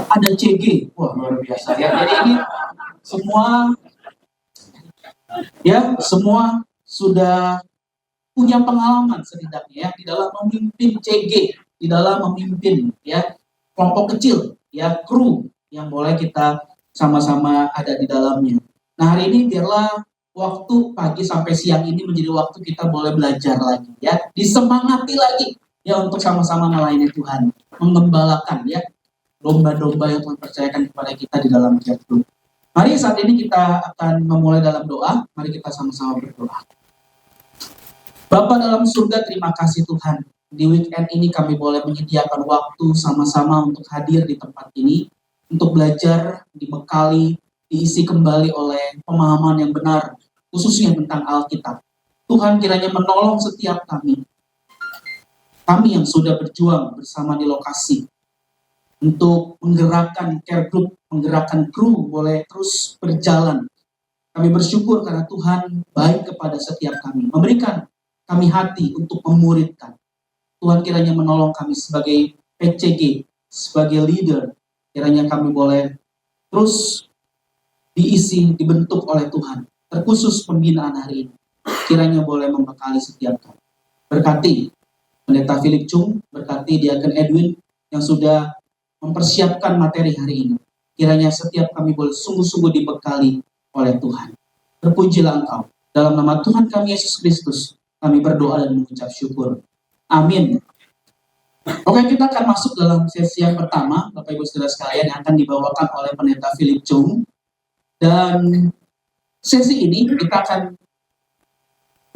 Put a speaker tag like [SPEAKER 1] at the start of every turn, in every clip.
[SPEAKER 1] ada CG, wah luar biasa ya. Jadi ini semua sudah punya pengalaman setidaknya ya di dalam memimpin CG, di dalam memimpin ya kelompok kecil ya, kru yang boleh kita sama-sama ada di dalamnya. Nah, hari ini biarlah waktu pagi sampai siang ini menjadi waktu kita boleh belajar lagi ya, disemangati lagi ya untuk sama-sama melayani Tuhan, mengembalakan ya domba-domba yang Tuhan percayakan kepada kita di dalam hidup. Mari saat ini kita akan memulai dalam doa. Mari kita sama-sama berdoa. Bapa dalam surga, terima kasih Tuhan. Di weekend ini kami boleh menyediakan waktu sama-sama untuk hadir di tempat ini, untuk belajar, dibekali, diisi kembali oleh pemahaman yang benar, khususnya tentang Alkitab. Tuhan kiranya menolong setiap kami yang sudah berjuang bersama di lokasi, untuk menggerakkan care group, menggerakkan kru boleh terus berjalan. Kami bersyukur karena Tuhan baik kepada setiap kami, memberikan kami hati untuk memuridkan. Tuhan kiranya menolong kami sebagai PCG, sebagai leader, kiranya kami boleh terus diisi, dibentuk oleh Tuhan. Terkhusus pembinaan hari ini, kiranya boleh membekali setiap kami. Berkati Pendeta Philip Chung, berkati Diaken Edwin yang sudah mempersiapkan materi hari ini. Kiranya setiap kami boleh sungguh-sungguh dibekali oleh Tuhan. Terpujilah Engkau. Dalam nama Tuhan kami Yesus Kristus, kami berdoa dan mengucap syukur. Amin. Oke, kita akan masuk dalam sesi yang pertama, Bapak Ibu Saudara sekalian, yang akan dibawakan oleh Pendeta Philip Chung. Dan sesi ini kita akan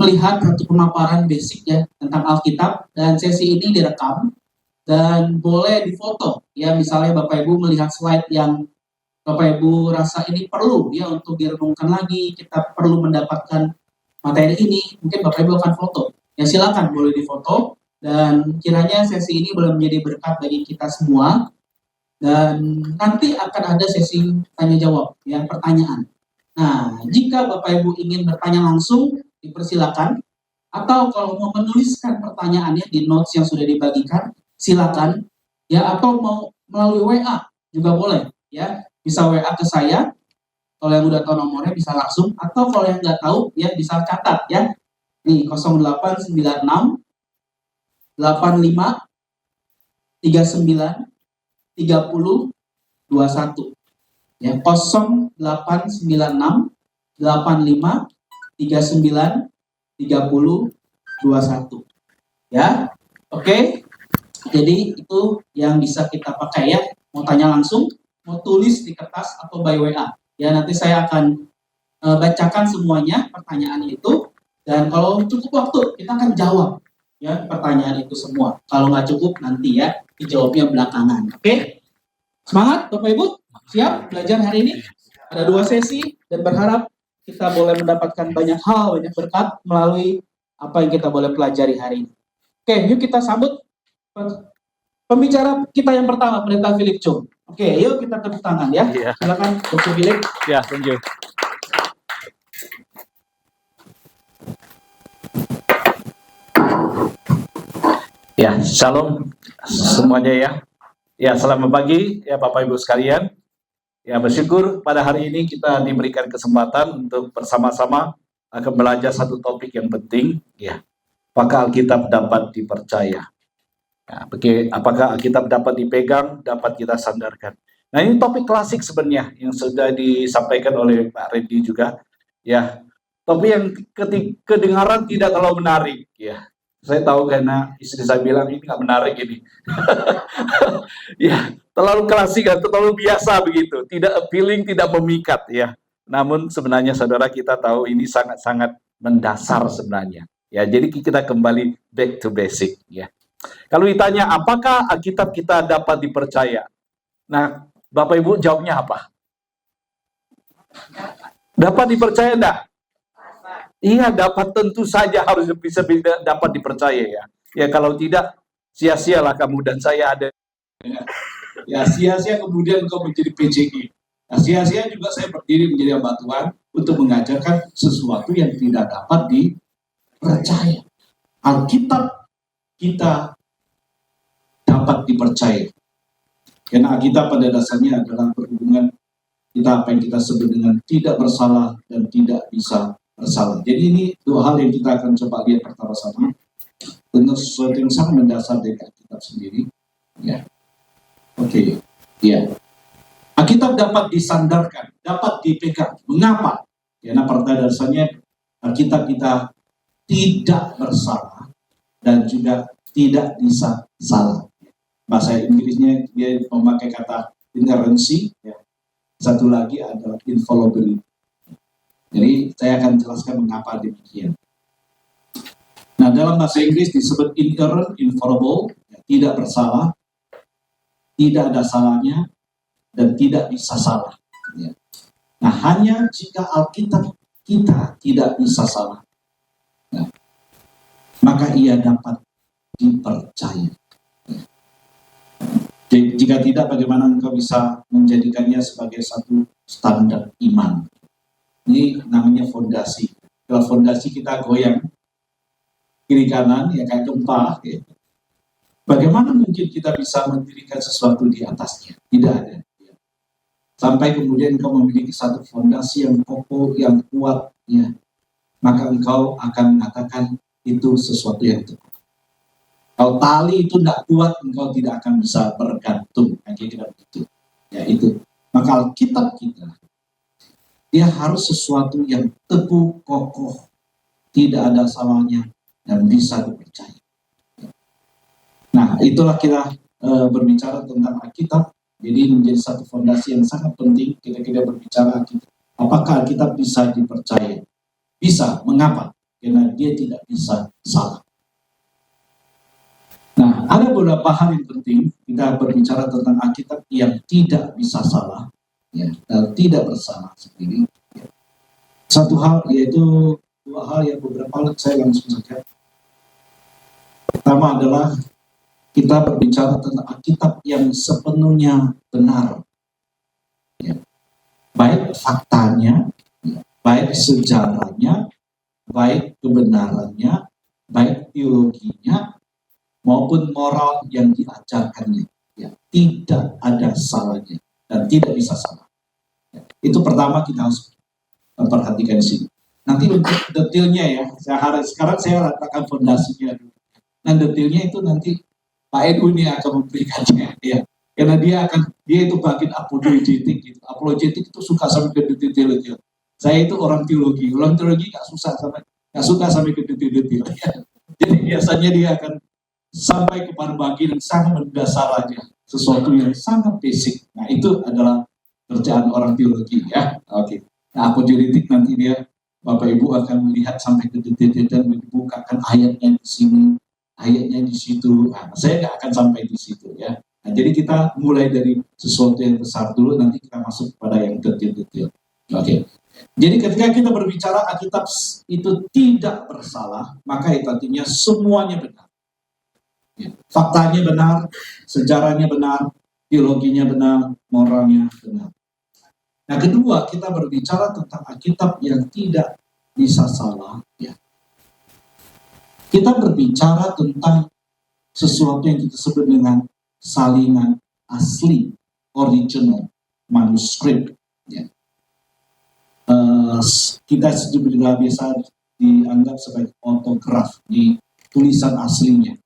[SPEAKER 1] melihat satu pemaparan basic ya tentang Alkitab, dan sesi ini direkam dan boleh difoto ya, misalnya Bapak Ibu melihat slide yang Bapak Ibu rasa ini perlu ya untuk direnungkan lagi, kita perlu mendapatkan materi ini, mungkin Bapak Ibu akan foto ya, silakan boleh difoto, dan kiranya sesi ini boleh menjadi berkat bagi kita semua. Dan nanti akan ada sesi tanya jawab ya, pertanyaan. Nah, jika Bapak Ibu ingin bertanya langsung, dipersilakan, atau kalau mau menuliskan pertanyaannya di notes yang sudah dibagikan, silakan ya, atau mau melalui WA juga boleh ya, bisa WA ke saya. Kalau yang udah tahu nomornya bisa langsung, atau kalau yang nggak tahu ya bisa catat ya, nih 0896 85 39 30 21 ya, 0896 85 39 30 21 ya. Oke. Jadi itu yang bisa kita pakai ya. Mau tanya langsung, mau tulis di kertas atau by WA. Ya, nanti saya akan bacakan semuanya pertanyaan itu, dan kalau cukup waktu kita akan jawab ya pertanyaan itu semua. Kalau nggak cukup nanti ya dijawabnya belakangan. Oke? Semangat Bapak Ibu, siap belajar hari ini? Ada 2 sesi dan berharap kita boleh mendapatkan banyak hal, banyak berkat melalui apa yang kita boleh pelajari hari ini. Oke, yuk kita sambut pembicara kita yang pertama, Pendeta Philip Chung. Oke, yuk kita tepuk tangan ya. Silakan Dr. Philip.
[SPEAKER 2] Ya, thank you. Ya, shalom semuanya ya. Ya, selamat pagi ya Bapak Ibu sekalian. Ya, bersyukur pada hari ini kita diberikan kesempatan untuk bersama-sama akan belajar satu topik yang penting ya. Apakah Alkitab dapat dipercaya? Ya, apakah Alkitab dapat dipegang, dapat kita sandarkan? Nah, ini topik klasik sebenarnya yang sudah disampaikan oleh Pak Randy juga ya. Topik yang kedengaran tidak terlalu menarik ya. Saya tahu karena istri saya bilang ini nggak menarik ini. Ya, terlalu klasik atau terlalu biasa begitu, tidak appealing, tidak memikat ya. Namun sebenarnya saudara kita tahu ini sangat-sangat mendasar sebenarnya. Ya, jadi kita kembali back to basic ya. Kalau ditanya apakah Alkitab kita dapat dipercaya? Nah, Bapak Ibu jawabnya apa? Dapat dipercaya enggak? Iya, dapat, tentu saja harus bisa dapat dipercaya ya. Ya, kalau tidak sia-sialah kamu dan saya ada. Ya, sia-sia kemudian engkau menjadi PCG. Nah, sia-sia juga saya berdiri menjadi hamba Tuhan untuk mengajarkan sesuatu yang tidak dapat dipercaya. Alkitab kita dapat dipercaya. Karena kita pada dasarnya adalah berhubungan kita apa yang kita sebut dengan tidak bersalah dan tidak bisa bersalah. Jadi ini dua hal yang kita akan coba lihat bersama-sama. Tentu sesuatu yang sangat mendasar dari Alkitab sendiri. Ya, oke, ya. Alkitab dapat disandarkan, dapat dipegang. Mengapa? Karena pada dasarnya Alkitab kita tidak bersalah dan juga tidak bisa salah. Bahasa Inggrisnya dia memakai kata inerrancy. Ya. Satu lagi adalah infallibility. Jadi saya akan jelaskan mengapa demikian. Nah, dalam bahasa Inggris disebut inerrant, infallible, ya, tidak bersalah, tidak ada salahnya, dan tidak bisa salah. Ya. Nah, hanya jika Alkitab kita tidak bisa salah, ya, maka ia dapat dipercaya. Ya. Jika tidak, bagaimana engkau bisa menjadikannya sebagai satu standar iman? Ini namanya fondasi. Kalau fondasi kita goyang kiri kanan, ya kayak gempa. Ya. Bagaimana mungkin kita bisa mendirikan sesuatu di atasnya? Tidak ada. Ya. Sampai kemudian engkau memiliki satu fondasi yang kokoh, yang kuat, ya, maka engkau akan mengatakan itu sesuatu yang teguh. Kalau tali itu tidak kuat, engkau tidak akan bisa bergantung. Kira-kira begitu. Ya itu. Maka Alkitab kita, dia harus sesuatu yang teguh, kokoh, tidak ada salahnya, dan bisa dipercaya. Nah, itulah kita berbicara tentang Alkitab. Jadi menjadi satu fondasi yang sangat penting kita berbicara Alkitab. Apakah Alkitab bisa dipercaya? Bisa. Mengapa? Karena dia tidak bisa salah. Nah, ada beberapa hal yang penting kita berbicara tentang Alkitab yang tidak bisa salah, ya, dan tidak bersalah sendiri. Ya. Satu hal, yaitu dua hal yang beberapa hal saya langsung saja. Pertama adalah kita berbicara tentang Alkitab yang sepenuhnya benar, ya. Baik faktanya, ya, baik sejarahnya, baik kebenarannya, baik teologinya, maupun moral yang diajarkannya, ya, tidak ada salahnya dan tidak bisa salah. Ya, itu pertama kita harus memperhatikan di sini. Nanti untuk detailnya ya, sekarang saya letakkan fondasinya dulu. Nah detailnya itu nanti Pak Edu ini akan memberikannya, ya, karena dia itu bagian apologetik. Gitu. Apologetik itu suka sampai ke detail-detail. Saya itu orang teologi nggak suka sampai ke detail-detail. Ya. Jadi biasanya dia akan sampai kepada bagian yang sangat mendasar aja, sesuatu yang sangat basic. Nah itu adalah kerjaan orang teologi, ya. Oke. Nah apologetik nanti dia Bapak Ibu akan melihat sampai ke detail-detail, membukakan ayatnya di sini, ayatnya di situ. Nah, saya nggak akan sampai di situ, ya. Nah, jadi kita mulai dari sesuatu yang besar dulu, nanti kita masuk pada yang detail-detail. Oke. Jadi ketika kita berbicara Alkitab itu tidak bersalah, maka itu artinya semuanya benar. Ya. Faktanya benar, sejarahnya benar, teologinya benar, moralnya benar. Nah kedua, kita berbicara tentang Alkitab yang tidak bisa salah. Ya. Kita berbicara tentang sesuatu yang kita sebut dengan salinan asli, original, manuskrip. Ya. Kita juga biasa dianggap sebagai autograf di tulisan aslinya.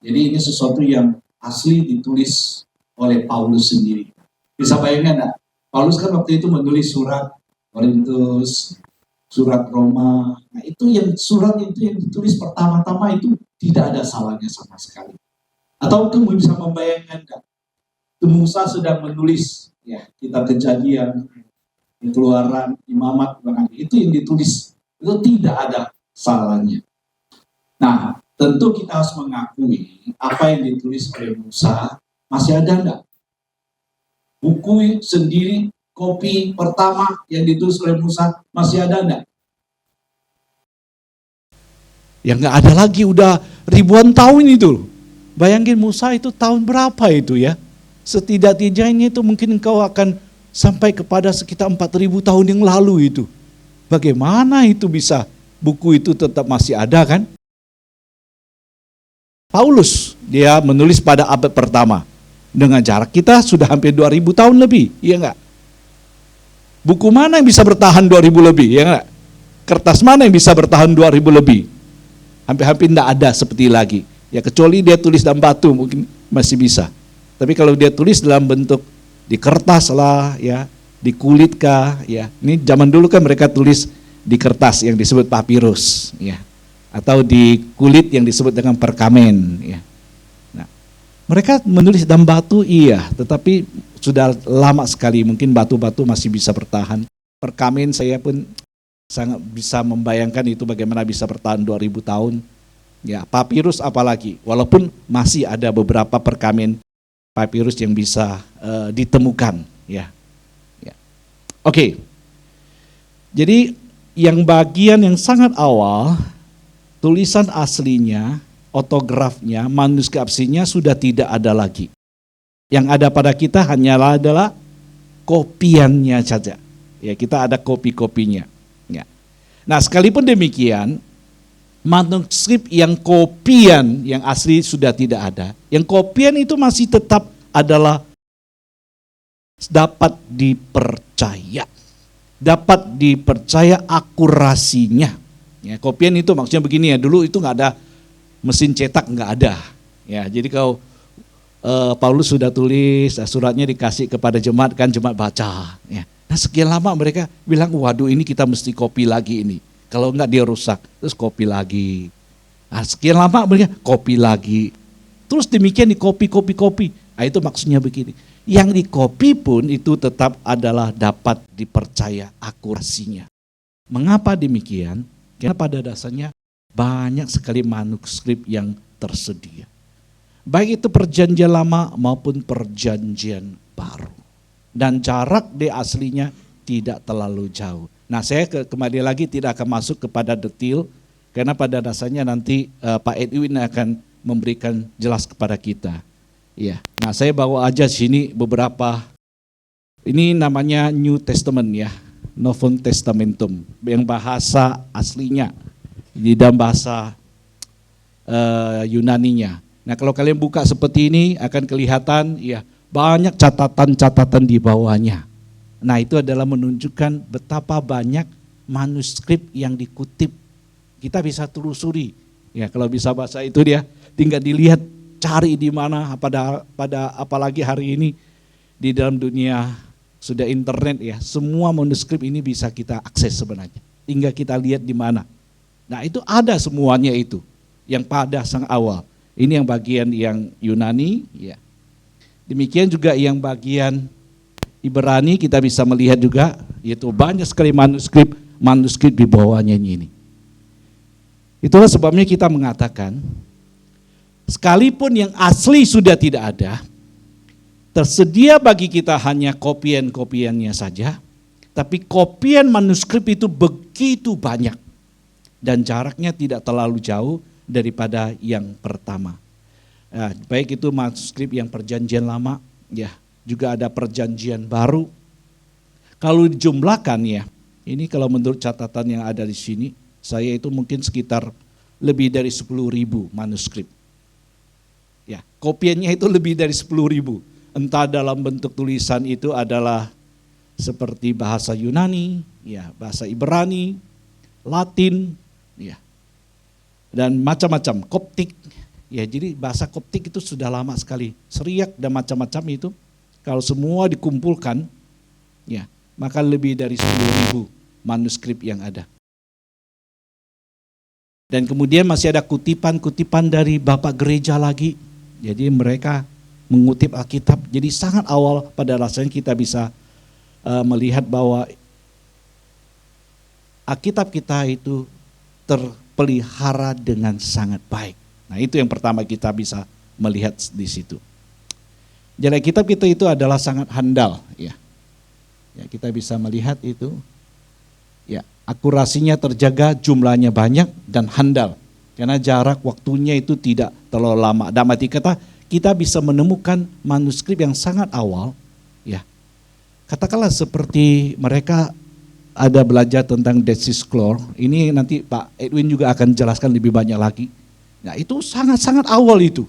[SPEAKER 2] Jadi ini sesuatu yang asli ditulis oleh Paulus sendiri. Bisa bayangkan enggak? Paulus kan waktu itu menulis surat Korintus, surat Roma. Nah itu yang surat itu yang ditulis pertama-tama itu tidak ada salahnya sama sekali. Atau kamu bisa membayangkan enggak? Musa sedang menulis ya kitab Kejadian, Keluaran, Imamat, itu yang ditulis itu tidak ada salahnya. Nah, tentu kita harus mengakui apa yang ditulis oleh Musa masih ada enggak? Buku sendiri, kopi pertama yang ditulis oleh Musa masih ada enggak?
[SPEAKER 3] Ya nggak ada lagi, udah ribuan tahun itu. Bayangin Musa itu tahun berapa itu ya? Setidak-tidaknya itu mungkin engkau akan sampai kepada sekitar 4.000 tahun yang lalu itu. Bagaimana itu bisa buku itu tetap masih ada kan? Paulus, dia menulis pada abad pertama. Dengan jarak kita sudah hampir 2000 tahun lebih, iya enggak? Buku mana yang bisa bertahan 2000 lebih, ya enggak? Kertas mana yang bisa bertahan 2000 lebih? Hampir-hampir tidak ada seperti lagi. Ya kecuali dia tulis dalam batu mungkin masih bisa. Tapi kalau dia tulis dalam bentuk di kertas lah, ya, di kulit kah, ya. Ini zaman dulu kan mereka tulis di kertas yang disebut papirus, ya. Atau di kulit yang disebut dengan perkamen, ya. Nah, mereka menulis dalam batu iya, tetapi sudah lama sekali, mungkin batu-batu masih bisa bertahan. Perkamen saya pun sangat bisa membayangkan itu bagaimana bisa bertahan 2000 tahun. Ya, papirus apalagi, walaupun masih ada beberapa perkamen papirus yang bisa ditemukan, ya. Ya. Oke. Jadi yang bagian yang sangat awal, tulisan aslinya, otografnya, manuskrip aslinya sudah tidak ada lagi. Yang ada pada kita hanyalah adalah kopiannya saja. Ya, kita ada kopi-kopinya. Ya. Nah, sekalipun demikian, manuskrip yang kopian yang asli sudah tidak ada. Yang kopian itu masih tetap adalah dapat dipercaya. Dapat dipercaya akurasinya. Ya, kopian itu maksudnya begini ya, dulu itu nggak ada mesin cetak, nggak ada. Ya, jadi kalau Paulus sudah tulis, suratnya dikasih kepada jemaat, kan jemaat baca. Ya. Nah, sekian lama mereka bilang, waduh ini kita mesti copy lagi ini. Kalau enggak dia rusak, terus copy lagi. Nah, sekian lama mereka copy lagi. Terus demikian di copy. Nah, itu maksudnya begini. Yang di copy pun itu tetap adalah dapat dipercaya akurasinya. Mengapa demikian? Karena pada dasarnya banyak sekali manuskrip yang tersedia. Baik itu perjanjian lama maupun perjanjian baru. Dan jarak di aslinya tidak terlalu jauh. Nah, saya kembali lagi tidak akan masuk kepada detail, karena pada dasarnya nanti Pak Edwin akan memberikan jelas kepada kita. Ya, nah saya bawa aja sini beberapa, ini namanya New Testament ya, Novum Testamentum, yang bahasa aslinya, di dalam bahasa Yunaninya. Nah, kalau kalian buka seperti ini akan kelihatan ya banyak catatan-catatan di bawahnya. Nah, itu adalah menunjukkan betapa banyak manuskrip yang dikutip. Kita bisa telusuri. Ya, kalau bisa bahasa itu dia tinggal dilihat, cari di mana pada apalagi hari ini di dalam dunia sudah internet ya. Semua manuskrip ini bisa kita akses sebenarnya. Tinggal kita lihat di mana. Nah, itu ada semuanya itu yang pada sang awal. Ini yang bagian yang Yunani ya. Demikian juga yang bagian Ibrani kita bisa melihat juga, yaitu banyak sekali manuskrip di bawahnya ini. Itulah sebabnya kita mengatakan, sekalipun yang asli sudah tidak ada, tersedia bagi kita hanya kopian-kopiannya saja, tapi kopian manuskrip itu begitu banyak, dan jaraknya tidak terlalu jauh daripada yang pertama. Nah, baik itu manuskrip yang perjanjian lama, ya, juga ada perjanjian baru. Kalau dijumlahkan ya, ini kalau menurut catatan yang ada di sini, saya itu mungkin sekitar lebih dari 10.000 manuskrip. Ya, kopiannya itu lebih dari 10.000. Entah dalam bentuk tulisan itu adalah seperti bahasa Yunani, ya, bahasa Ibrani, Latin, ya, dan macam-macam, Koptik. Ya, jadi bahasa Koptik itu sudah lama sekali, Syriak dan macam-macam itu. Kalau semua dikumpulkan, ya, maka lebih dari 10.000 manuskrip yang ada. Dan kemudian masih ada kutipan-kutipan dari bapak gereja lagi. Jadi mereka mengutip Alkitab. Jadi sangat awal pada rasanya kita bisa melihat bahwa Alkitab kita itu terpelihara dengan sangat baik. Nah, itu yang pertama kita bisa melihat di situ. Jadi Alkitab kita itu adalah sangat handal, ya. Ya, kita bisa melihat itu. Ya, akurasinya terjaga, jumlahnya banyak dan handal. Karena jarak waktunya itu tidak terlalu lama. Dalam arti kata, kita bisa menemukan manuskrip yang sangat awal, ya. Katakanlah seperti mereka ada belajar tentang Dead Sea Scrolls. Ini nanti Pak Edwin juga akan jelaskan lebih banyak lagi. Nah, itu sangat-sangat awal itu.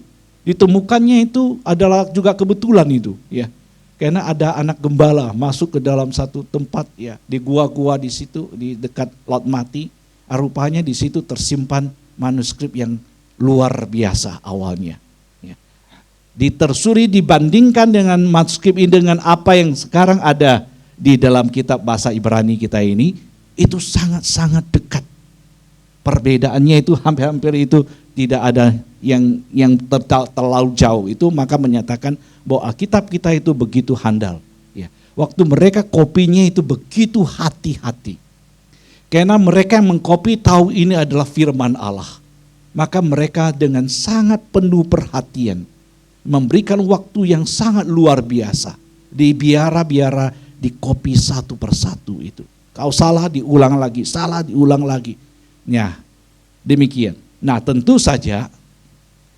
[SPEAKER 3] Ditemukannya itu adalah juga kebetulan itu, ya. Karena ada anak gembala masuk ke dalam satu tempat, ya, di gua-gua di situ, di dekat Laut Mati. Rupanya di situ tersimpan manuskrip yang luar biasa awalnya. Ya. Ditersuri dibandingkan dengan manuskrip ini dengan apa yang sekarang ada di dalam kitab bahasa Ibrani kita ini, itu sangat-sangat dekat. Perbedaannya itu hampir-hampir itu tidak ada yang terlalu jauh. Itu maka menyatakan bahwa Alkitab kita itu begitu handal. Ya. Waktu mereka kopinya itu begitu hati-hati. Karena mereka yang mengkopi tahu ini adalah firman Allah. Maka mereka dengan sangat penuh perhatian memberikan waktu yang sangat luar biasa. Biara dikopi satu persatu itu. Kau salah diulang lagi, salah diulang lagi. Ya, demikian. Nah, tentu saja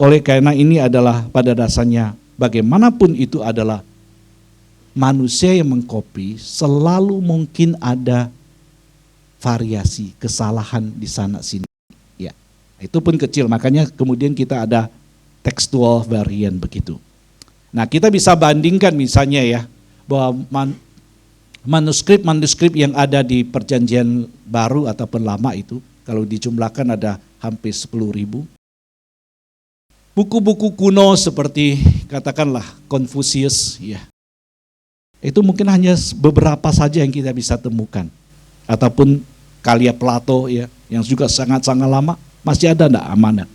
[SPEAKER 3] oleh karena ini adalah pada dasarnya bagaimanapun itu adalah manusia yang mengkopi, selalu mungkin ada variasi, kesalahan di sana sini. Ya, itu pun kecil, makanya kemudian kita ada textual variant begitu. Nah, kita bisa bandingkan misalnya ya bahwa manuskrip yang ada di Perjanjian Baru ataupun Lama itu kalau dijumlahkan ada hampir 10.000. Buku-buku kuno seperti katakanlah Confucius, ya, itu mungkin hanya beberapa saja yang kita bisa temukan. Ataupun karya Plato, ya, yang juga sangat-sangat lama, masih ada enggak amanah?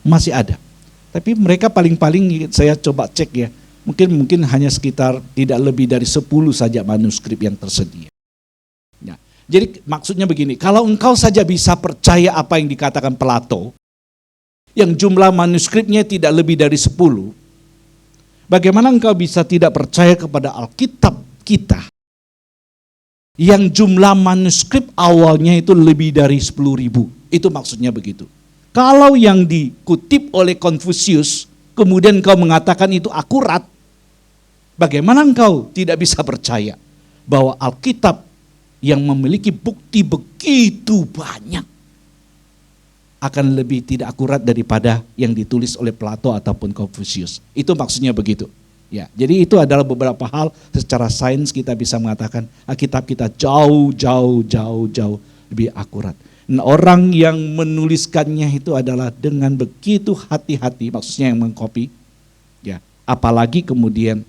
[SPEAKER 3] Masih ada. Tapi mereka paling-paling saya coba cek ya, mungkin hanya sekitar tidak lebih dari 10 saja manuskrip yang tersedia. Ya. Jadi maksudnya begini, kalau engkau saja bisa percaya apa yang dikatakan Plato, yang jumlah manuskripnya tidak lebih dari 10, bagaimana engkau bisa tidak percaya kepada Alkitab kita, yang jumlah manuskrip awalnya itu lebih dari 10.000, itu maksudnya begitu. Kalau yang dikutip oleh Confucius, kemudian engkau mengatakan itu akurat, bagaimana engkau tidak bisa percaya bahwa Alkitab yang memiliki bukti begitu banyak akan lebih tidak akurat daripada yang ditulis oleh Plato ataupun Confucius. Itu maksudnya begitu. Ya, jadi itu adalah beberapa hal secara sains kita bisa mengatakan Alkitab kita jauh lebih akurat. Nah, orang yang menuliskannya itu adalah dengan begitu hati-hati, maksudnya yang mengcopy. Ya, apalagi kemudian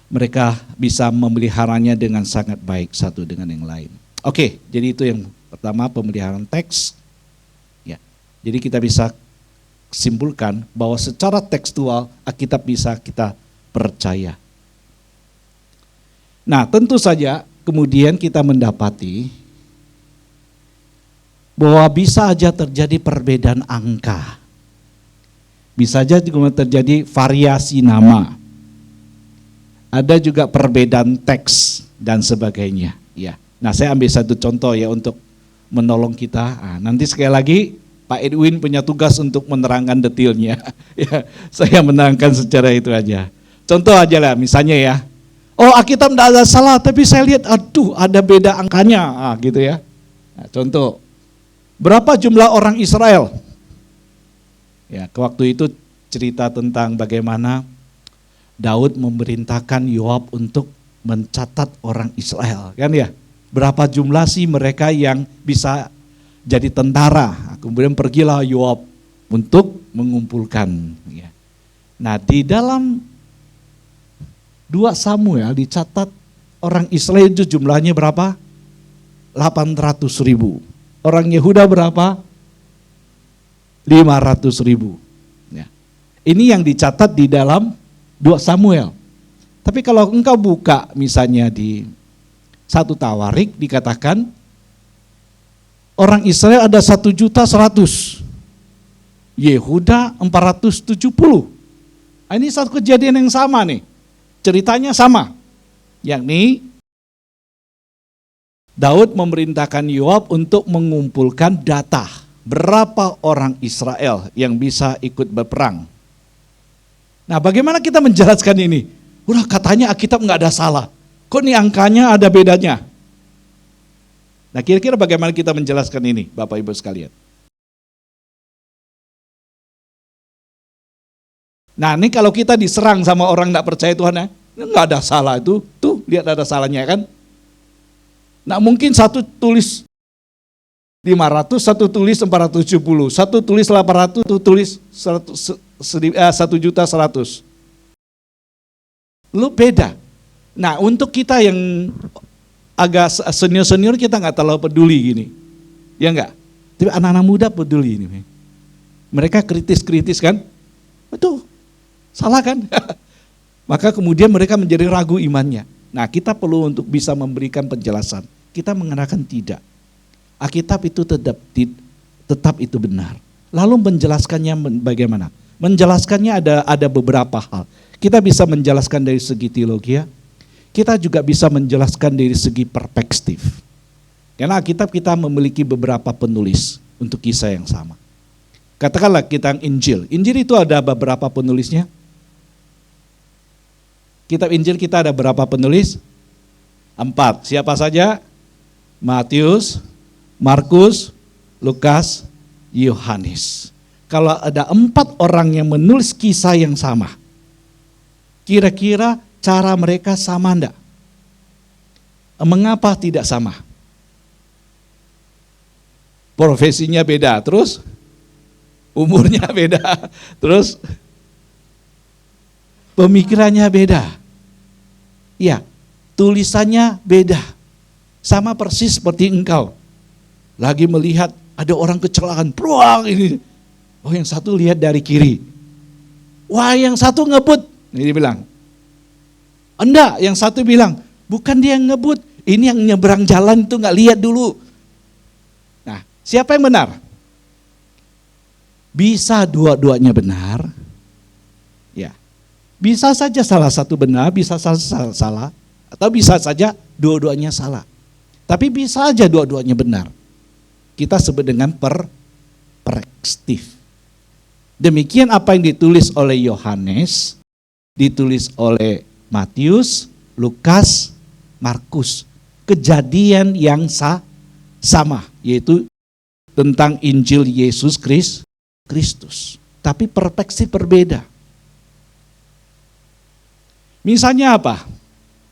[SPEAKER 3] mereka bisa memeliharanya dengan sangat baik satu dengan yang lain. Oke, jadi itu yang pertama, pemeliharaan teks. Ya, jadi kita bisa simpulkan bahwa secara tekstual Alkitab bisa kita percaya. Nah, tentu saja kemudian kita mendapati bahwa bisa saja terjadi perbedaan angka. Bisa saja terjadi variasi nama. Ada juga perbedaan teks dan sebagainya. Ya. Nah, saya ambil satu contoh ya untuk menolong kita. Nah, nanti sekali lagi Pak Edwin punya tugas untuk menerangkan detailnya. Ya, saya menerangkan secara itu aja. Contoh aja lah, misalnya ya. Oh, Alkitab tidak ada salah, tapi saya lihat, aduh, ada beda angkanya, gitu ya. Nah, contoh, berapa jumlah orang Israel? Ya, waktu itu cerita tentang bagaimana Daud memerintahkan Yoab untuk mencatat orang Israel, kan ya? Berapa jumlah sih mereka yang bisa jadi tentara? Kemudian pergilah Yoab untuk mengumpulkan. Ya. Nah, di dalam 2 Samuel dicatat orang Israel itu jumlahnya berapa? 800.000. Orang Yehuda berapa? 500.000. Ya. Ini yang dicatat di dalam 2 Samuel. Tapi kalau engkau buka misalnya di 1 Tawarik dikatakan orang Israel ada 1.100.000. Yehuda 470. Ini satu kejadian yang sama nih. Ceritanya sama. Yakni Daud memerintahkan Yoab untuk mengumpulkan data berapa orang Israel yang bisa ikut berperang. Nah, bagaimana kita menjelaskan ini? Udah katanya Alkitab nggak ada salah. Kok nih angkanya ada bedanya? Nah, kira-kira bagaimana kita menjelaskan ini, Bapak Ibu sekalian? Nah ini kalau kita diserang sama orang tidak percaya Tuhan, nggak ada salah itu. Tuh lihat ada salahnya kan. Nah mungkin satu tulis 500, satu tulis 470, satu tulis 800, satu tulis 1.100.000. Lu beda. Nah untuk kita yang agak senior-senior kita nggak terlalu peduli gini. Ya enggak? Tapi anak-anak muda peduli ini. Mereka kritis-kritis kan? Betul. Salah kan? Maka kemudian mereka menjadi ragu imannya. Nah kita perlu untuk bisa memberikan penjelasan. Kita mengatakan tidak. Alkitab itu tetap itu benar. Lalu menjelaskannya bagaimana? Menjelaskannya ada beberapa hal. Kita bisa menjelaskan dari segi teologi, kita juga bisa menjelaskan dari segi perspektif. Karena Alkitab kita memiliki beberapa penulis untuk kisah yang sama. Katakanlah kita Injil. Injil itu ada beberapa penulisnya. Kitab Injil kita ada berapa penulis? 4. Siapa saja? Matius, Markus, Lukas, Yohanes. Kalau ada 4 orang yang menulis kisah yang sama, kira-kira cara mereka sama enggak? Mengapa tidak sama? Profesinya beda, terus umurnya beda, terus pemikirannya beda. Ya, tulisannya beda. Sama persis seperti engkau. Lagi melihat ada orang kecelakaan, pruang ini. Oh yang satu lihat dari kiri. Wah yang satu ngebut. Ini bilang. Enggak, yang satu bilang, bukan dia yang ngebut. Ini yang nyebrang jalan itu nggak lihat dulu. Nah, siapa yang benar? Bisa dua-duanya benar. Ya. Bisa saja salah satu benar, bisa salah. Atau bisa saja dua-duanya salah. Tapi bisa aja dua-duanya benar. Kita sebut dengan perspektif. Demikian apa yang ditulis oleh Yohanes, ditulis oleh Matius, Lukas, Markus. Kejadian yang sama, yaitu tentang Injil Yesus Kristus. Tapi perspektif berbeda. Misalnya apa?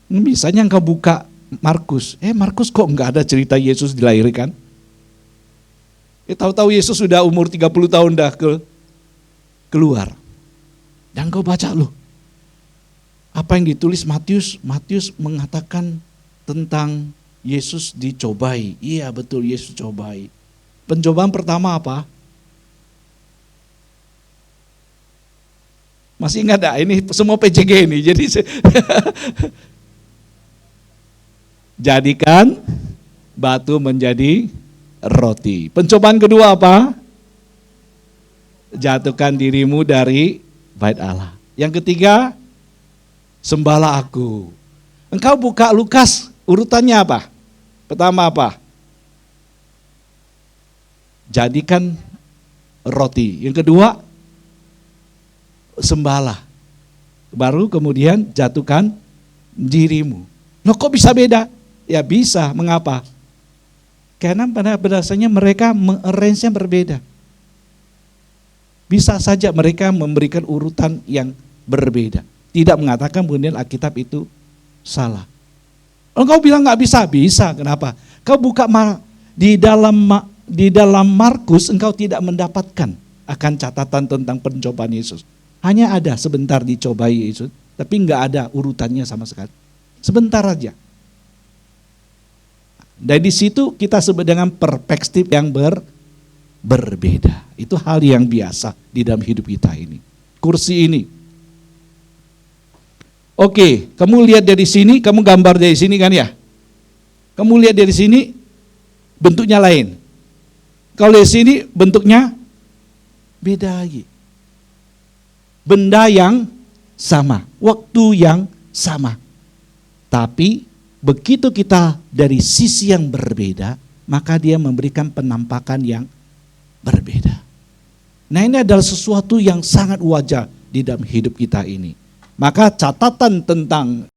[SPEAKER 3] Misalnya engkau buka Markus. Markus kok enggak ada cerita Yesus dilahirkan? Tahu-tahu Yesus sudah umur 30 tahun dah keluar. Dan kau baca loh. Apa yang ditulis Matius? Matius mengatakan tentang Yesus dicobai. Iya betul, Yesus cobai. Pencobaan pertama apa? Masih ingat gak? Ini semua PJG ini. Jadi jadikan batu menjadi roti. Pencobaan kedua apa? Jatuhkan dirimu dari bait Allah. Yang ketiga, sembahlah aku. Engkau buka Lukas, urutannya apa? Pertama apa? Jadikan roti. Yang kedua, sembahlah. Baru kemudian jatuhkan dirimu. Loh kok bisa beda? Ya bisa, mengapa? Karena pada dasarnya mereka mengarrange-nya berbeda. Bisa saja mereka memberikan urutan yang berbeda. Tidak mengatakan kemudian Alkitab itu salah. Engkau bilang nggak bisa, bisa. Kenapa? Kau buka di dalam Markus, engkau tidak mendapatkan akan catatan tentang pencobaan Yesus. Hanya ada sebentar dicobai Yesus, tapi nggak ada urutannya sama sekali. Sebentar aja. Dari situ kita sebut dengan perspektif yang berbeda. Itu hal yang biasa di dalam hidup kita ini. Kursi ini. Oke, kamu lihat dari sini, kamu gambar dari sini kan ya? Kamu lihat dari sini, bentuknya lain. Kalau dari sini, bentuknya beda lagi. Benda yang sama, waktu yang sama. Tapi begitu kita dari sisi yang berbeda, maka dia memberikan penampakan yang berbeda. Nah ini adalah sesuatu yang sangat wajar di dalam hidup kita ini. Maka catatan tentang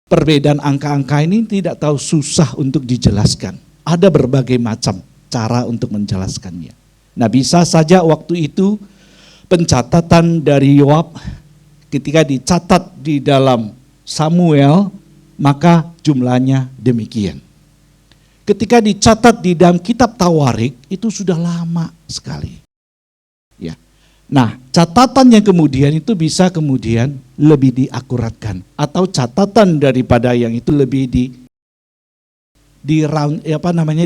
[SPEAKER 3] perbedaan angka-angka ini tidak tahu susah untuk dijelaskan. Ada berbagai macam cara untuk menjelaskannya. Nah bisa saja waktu itu pencatatan dari Yoab ketika dicatat di dalam Samuel, maka jumlahnya demikian. Ketika dicatat di dalam kitab Tawarik, itu sudah lama sekali. Ya. Nah, catatan yang kemudian itu bisa kemudian lebih diakuratkan, atau catatan daripada yang itu lebih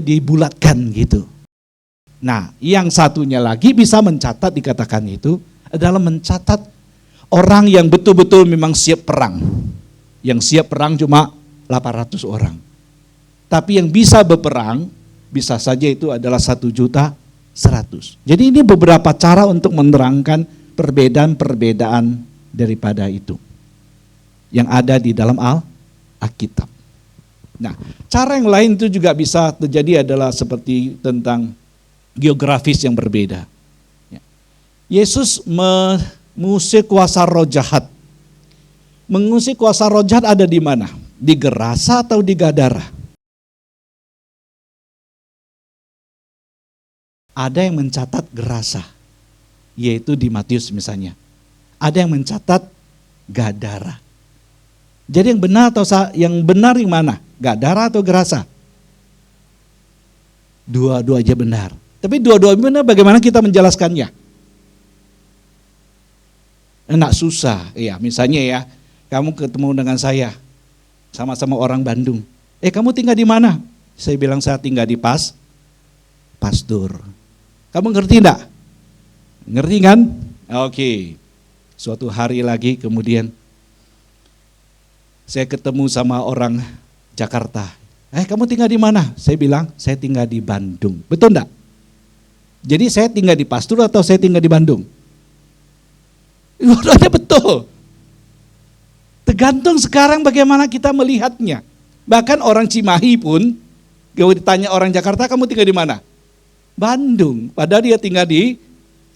[SPEAKER 3] dibulatkan gitu. Nah, yang satunya lagi bisa mencatat, dikatakan itu adalah mencatat orang yang betul-betul memang siap perang. Yang siap perang cuma 800 orang. Tapi yang bisa berperang, bisa saja itu adalah 1.100.000. Jadi ini beberapa cara untuk menerangkan perbedaan-perbedaan daripada itu. Yang ada di dalam Alkitab. Nah, cara yang lain itu juga bisa terjadi adalah seperti tentang geografis yang berbeda. Yesus mengusir kuasa roh jahat. Mengusir kuasa roh jahat ada di mana? Di Gerasa atau di Gadara? Ada yang mencatat Gerasa, yaitu di Matius misalnya. Ada yang mencatat Gadara. Jadi yang benar yang mana? Gadara atau Gerasa? Dua-dua aja benar. Tapi dua-dua benar, bagaimana kita menjelaskannya? Enak susah. Ya, misalnya ya, kamu ketemu dengan saya, sama-sama orang Bandung. Kamu tinggal di mana? Saya bilang saya tinggal di Pastur. Kamu ngerti enggak? Ngerti kan? Oke. Suatu hari lagi kemudian saya ketemu sama orang Jakarta. Kamu tinggal di mana? Saya bilang, saya tinggal di Bandung. Betul enggak? Jadi saya tinggal di Pastur atau saya tinggal di Bandung? Dua-duanya betul. Tergantung sekarang bagaimana kita melihatnya. Bahkan orang Cimahi pun, kalau ditanya orang Jakarta, kamu tinggal di mana? Bandung, padahal dia tinggal di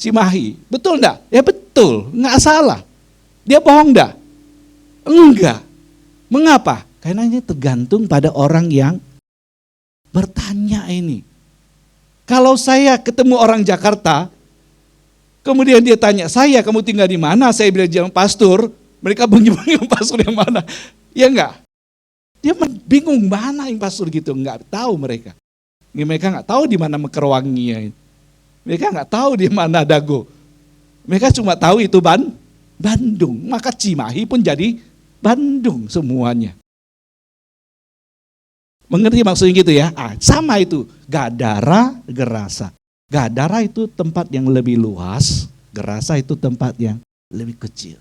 [SPEAKER 3] Cimahi. Betul enggak? Ya betul, enggak salah. Dia bohong enggak? Enggak. Mengapa? Karena ini tergantung pada orang yang bertanya ini. Kalau saya ketemu orang Jakarta, kemudian dia tanya, kamu tinggal di mana? Saya bilang jalan Pastur, mereka bingung Pastur yang mana. Ya enggak? Dia bingung mana yang Pastur gitu, enggak tahu mereka. Mereka nggak tahu di mana Mekerwanginya. Mereka nggak tahu di mana Dago. Mereka cuma tahu itu Bandung. Maka Cimahi pun jadi Bandung semuanya. Mengerti maksudnya gitu ya? Sama itu. Gadara, Gerasa. Gadara itu tempat yang lebih luas. Gerasa itu tempat yang lebih kecil.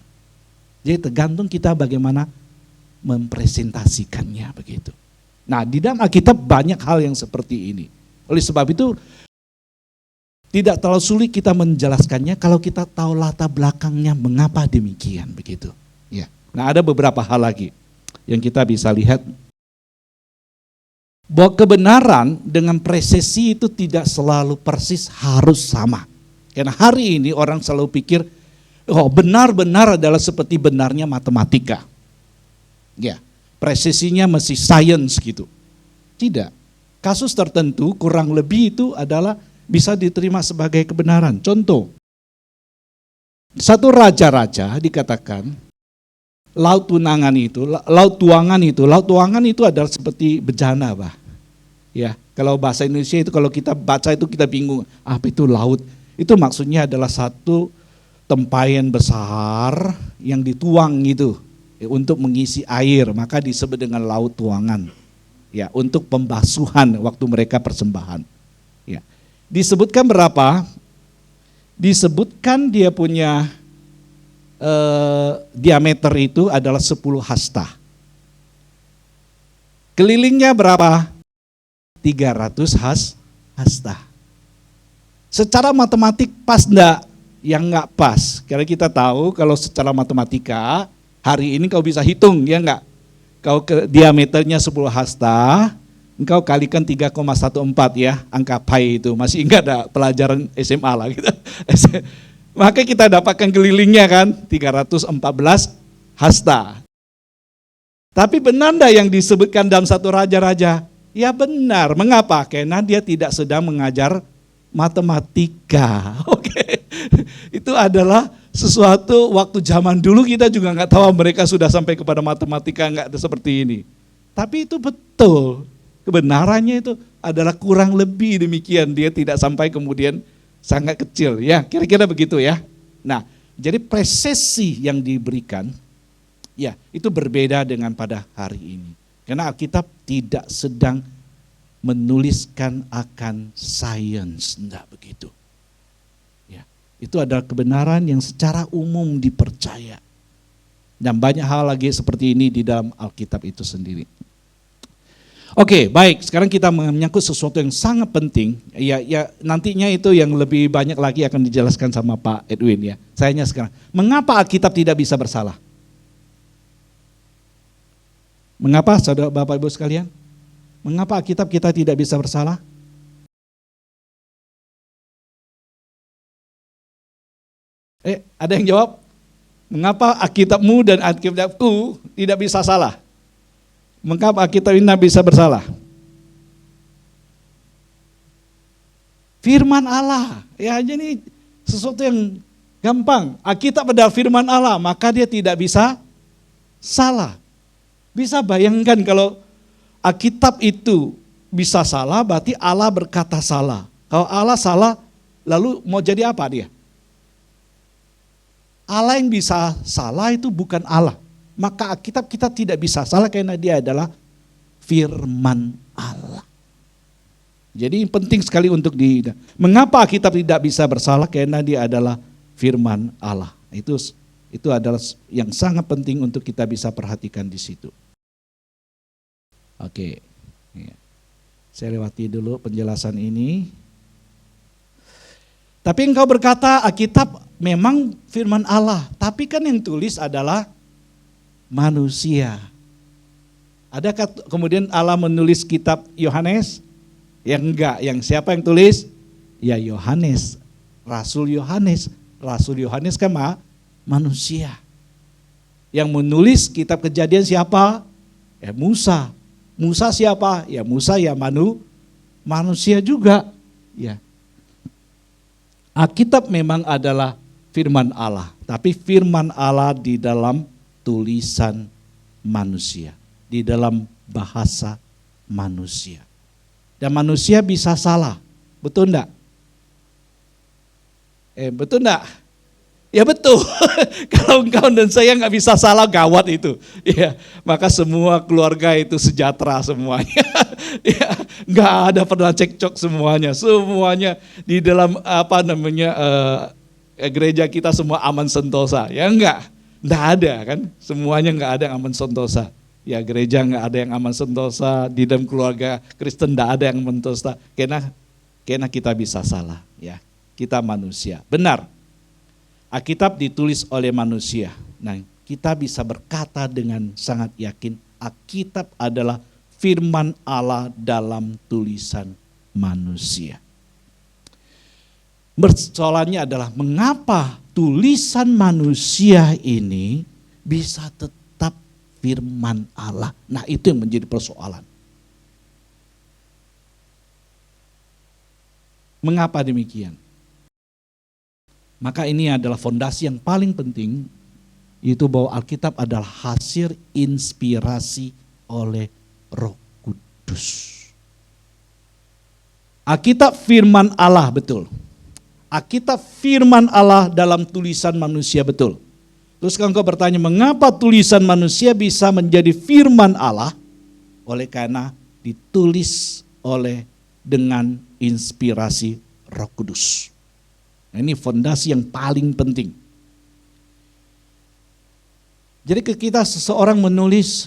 [SPEAKER 3] Jadi tergantung kita bagaimana mempresentasikannya begitu. Nah, di dalam Alkitab banyak hal yang seperti ini. Oleh sebab itu, tidak terlalu sulit kita menjelaskannya kalau kita tahu latar belakangnya mengapa demikian begitu. Ya. Nah, ada beberapa hal lagi yang kita bisa lihat. Bahwa kebenaran dengan presisi itu tidak selalu persis harus sama. Karena hari ini orang selalu pikir, benar-benar adalah seperti benarnya matematika. Ya. Presisinya mesti sains gitu. Tidak. Kasus tertentu kurang lebih itu adalah bisa diterima sebagai kebenaran. Contoh, satu raja-raja dikatakan laut tuangan itu adalah seperti bejana, Pak. Ya, kalau bahasa Indonesia itu kalau kita baca itu kita bingung, apa itu laut? Itu maksudnya adalah satu tempayan besar yang dituang gitu. Untuk mengisi air, maka disebut dengan laut tuangan. Ya, untuk pembasuhan waktu mereka persembahan. Ya. Disebutkan berapa? Disebutkan dia punya diameter itu adalah 10 hasta. Kelilingnya berapa? 300 hasta. Secara matematik pas enggak? Yang enggak pas. Karena kita tahu kalau secara matematika hari ini kau bisa hitung, ya enggak? Kau ke diameternya 10 hasta, engkau kalikan 3,14 ya, angka pi itu. Masih ingat ada pelajaran SMA lah gitu. Maka kita dapatkan kelilingnya kan, 314 hasta. Tapi benar enggak yang disebutkan dalam satu raja-raja? Ya benar, mengapa? Karena dia tidak sedang mengajar matematika. Oke. Itu adalah sesuatu waktu zaman dulu kita juga nggak tahu mereka sudah sampai kepada matematika nggak ada seperti ini. Tapi itu betul, kebenarannya itu adalah kurang lebih demikian, dia tidak sampai kemudian sangat kecil, ya kira-kira begitu ya. Nah, jadi presesi yang diberikan, ya itu berbeda dengan pada hari ini. Karena Alkitab tidak sedang menuliskan akan sains, enggak begitu. Ya, itu adalah kebenaran yang secara umum dipercaya. Dan banyak hal lagi seperti ini di dalam Alkitab itu sendiri. Oke, baik. Sekarang kita menyangkut sesuatu yang sangat penting. Ya, nantinya itu yang lebih banyak lagi akan dijelaskan sama Pak Edwin ya. Sayanya sekarang, mengapa Alkitab tidak bisa bersalah? Mengapa, saudara Bapak Ibu sekalian? Mengapa Alkitab kita tidak bisa bersalah? Ada yang jawab? Mengapa Alkitabmu dan Alkitabku tidak bisa salah? Mengapa Alkitab ini bisa bersalah? Firman Allah, ya jadi sesuatu yang gampang. Alkitab adalah firman Allah, maka dia tidak bisa salah. Bisa bayangkan kalau Alkitab itu bisa salah, berarti Allah berkata salah. Kalau Allah salah, lalu mau jadi apa dia? Allah yang bisa salah itu bukan Allah. Maka Alkitab kita tidak bisa salah karena dia adalah firman Allah. Jadi penting sekali untuk mengapa Alkitab tidak bisa bersalah karena dia adalah firman Allah. Itu adalah yang sangat penting untuk kita bisa perhatikan di situ. Oke. Saya lewati dulu penjelasan ini. Tapi engkau berkata Alkitab memang firman Allah, tapi kan yang tulis adalah manusia. Adakah kemudian Allah menulis kitab Yohanes? Ya enggak, yang siapa yang tulis? Ya Yohanes, Rasul Yohanes. Rasul Yohanes kan manusia. Yang menulis kitab Kejadian siapa? Ya Musa. Musa siapa? Ya Musa ya manusia juga. Ya. Alkitab memang adalah firman Allah, tapi firman Allah di dalam tulisan manusia, di dalam bahasa manusia. Dan manusia bisa salah, betul enggak? Betul enggak? Ya betul, kalau engkau dan saya nggak bisa salah gawat itu. Ya, maka semua keluarga itu sejahtera semuanya. Ya, nggak ada pernah cekcok semuanya di dalam gereja kita semua aman sentosa. Ya enggak ada kan, semuanya nggak ada yang aman sentosa. Ya gereja nggak ada yang aman sentosa, di dalam keluarga Kristen nggak ada yang aman sentosa. Karena kita bisa salah, ya kita manusia. Benar. Alkitab ditulis oleh manusia. Nah, kita bisa berkata dengan sangat yakin, Alkitab adalah firman Allah dalam tulisan manusia. Persoalannya adalah mengapa tulisan manusia ini bisa tetap firman Allah. Nah, itu yang menjadi persoalan. Mengapa demikian? Maka ini adalah fondasi yang paling penting, yaitu bahwa Alkitab adalah hasil inspirasi oleh Roh Kudus. Alkitab firman Allah, betul. Alkitab firman Allah dalam tulisan manusia, betul. Terus kalau engkau bertanya, mengapa tulisan manusia bisa menjadi firman Allah? Oleh karena ditulis dengan inspirasi Roh Kudus. Nah, ini fondasi yang paling penting. Jadi ketika seseorang menulis,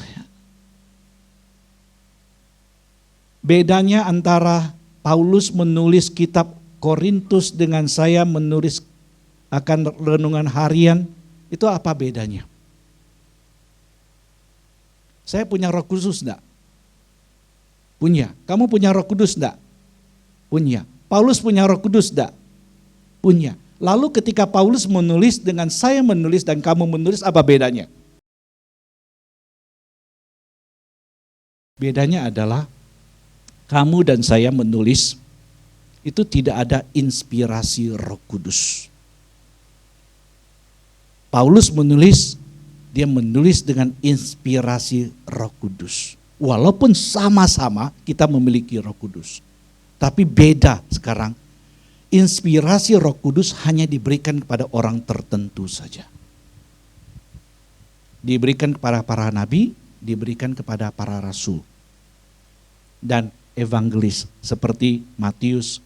[SPEAKER 3] bedanya antara Paulus menulis kitab Korintus dengan saya menulis akan renungan harian, itu apa bedanya? Saya punya Roh Kudus enggak? Punya. Kamu punya Roh Kudus enggak? Punya. Paulus punya Roh Kudus enggak? Punya. Lalu ketika Paulus menulis dengan saya menulis dan kamu menulis, apa bedanya? Bedanya adalah kamu dan saya menulis itu tidak ada inspirasi Roh Kudus. Paulus dia menulis dengan inspirasi Roh Kudus. Walaupun sama-sama kita memiliki Roh Kudus. Tapi beda sekarang. Inspirasi Roh Kudus hanya diberikan kepada orang tertentu saja. Diberikan kepada para nabi, diberikan kepada para rasul. Dan evangelis seperti Matius,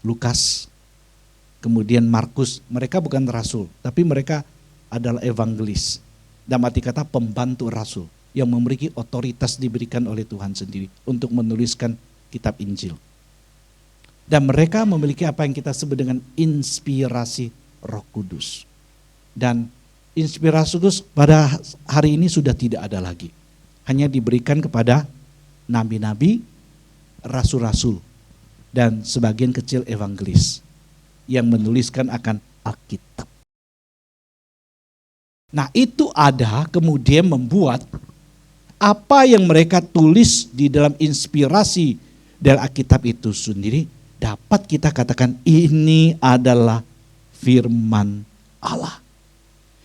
[SPEAKER 3] Lukas, kemudian Markus. Mereka bukan rasul, tapi mereka adalah evangelis. Dan arti kata pembantu rasul yang memiliki otoritas diberikan oleh Tuhan sendiri untuk menuliskan kitab Injil. Dan mereka memiliki apa yang kita sebut dengan inspirasi Roh Kudus. Dan inspirasi Kudus pada hari ini sudah tidak ada lagi. Hanya diberikan kepada nabi-nabi, rasul-rasul, dan sebagian kecil evangelis yang menuliskan akan Alkitab. Nah, itu ada kemudian membuat apa yang mereka tulis di dalam inspirasi dari Alkitab itu sendiri dapat kita katakan ini adalah firman Allah.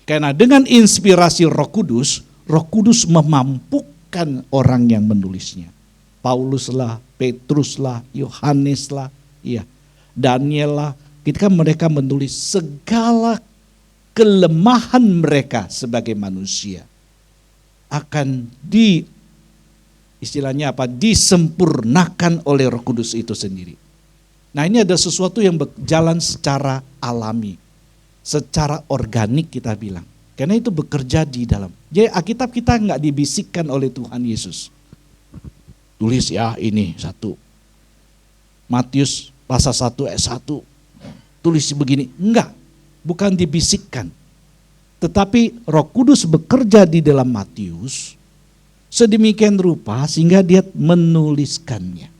[SPEAKER 3] Karena dengan inspirasi Roh Kudus memampukan orang yang menulisnya. Paulus lah, Petrus lah, Yohanes lah, Daniel lah, ketika mereka menulis segala kelemahan mereka sebagai manusia akan disempurnakan oleh Roh Kudus itu sendiri. Nah, ini ada sesuatu yang berjalan secara alami, secara organik kita bilang. Karena itu bekerja di dalam. Jadi Alkitab kita nggak dibisikkan oleh Tuhan Yesus. Tulis ya ini 1. Matius pasal 1 ayat 1. Tulis begini. Enggak, bukan dibisikkan. Tetapi Roh Kudus bekerja di dalam Matius sedemikian rupa sehingga dia menuliskannya.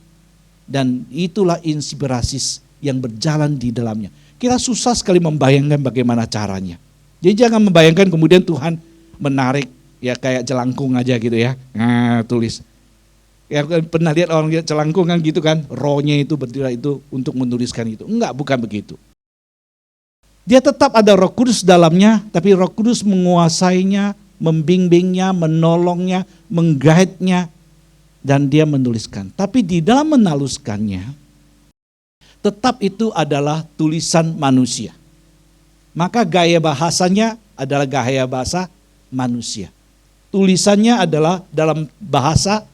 [SPEAKER 3] Dan itulah inspirasi yang berjalan di dalamnya. Kita susah sekali membayangkan bagaimana caranya. Jadi jangan membayangkan kemudian Tuhan menarik ya kayak jelangkung aja gitu ya. Nah, tulis. Ya pernah lihat orang jelangkung kan gitu kan, rohnya itu berdiri itu untuk menuliskan itu. Enggak, bukan begitu. Dia tetap ada Roh Kudus dalamnya, tapi Roh Kudus menguasainya, membimbingnya, menolongnya, mengguide-nya, dan dia menuliskan. Tapi di dalam menuliskannya, tetap itu adalah tulisan manusia. Maka gaya bahasanya adalah gaya bahasa manusia. Tulisannya adalah dalam bahasa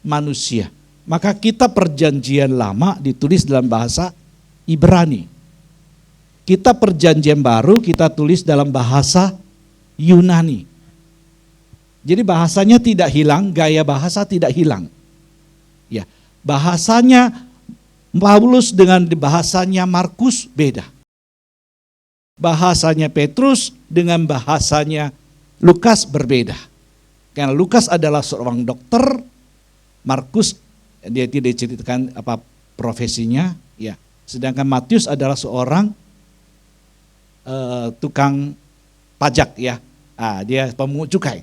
[SPEAKER 3] manusia. Maka kitab Perjanjian Lama ditulis dalam bahasa Ibrani. Kitab Perjanjian Baru kita tulis dalam bahasa Yunani. Jadi bahasanya tidak hilang, gaya bahasa tidak hilang. Ya, bahasanya Paulus dengan bahasanya Markus beda. Bahasanya Petrus dengan bahasanya Lukas berbeda. Karena Lukas adalah seorang dokter, Markus dia tidak ceritakan apa profesinya, ya. Sedangkan Matius adalah seorang tukang pajak, ya. Dia pemungut cukai.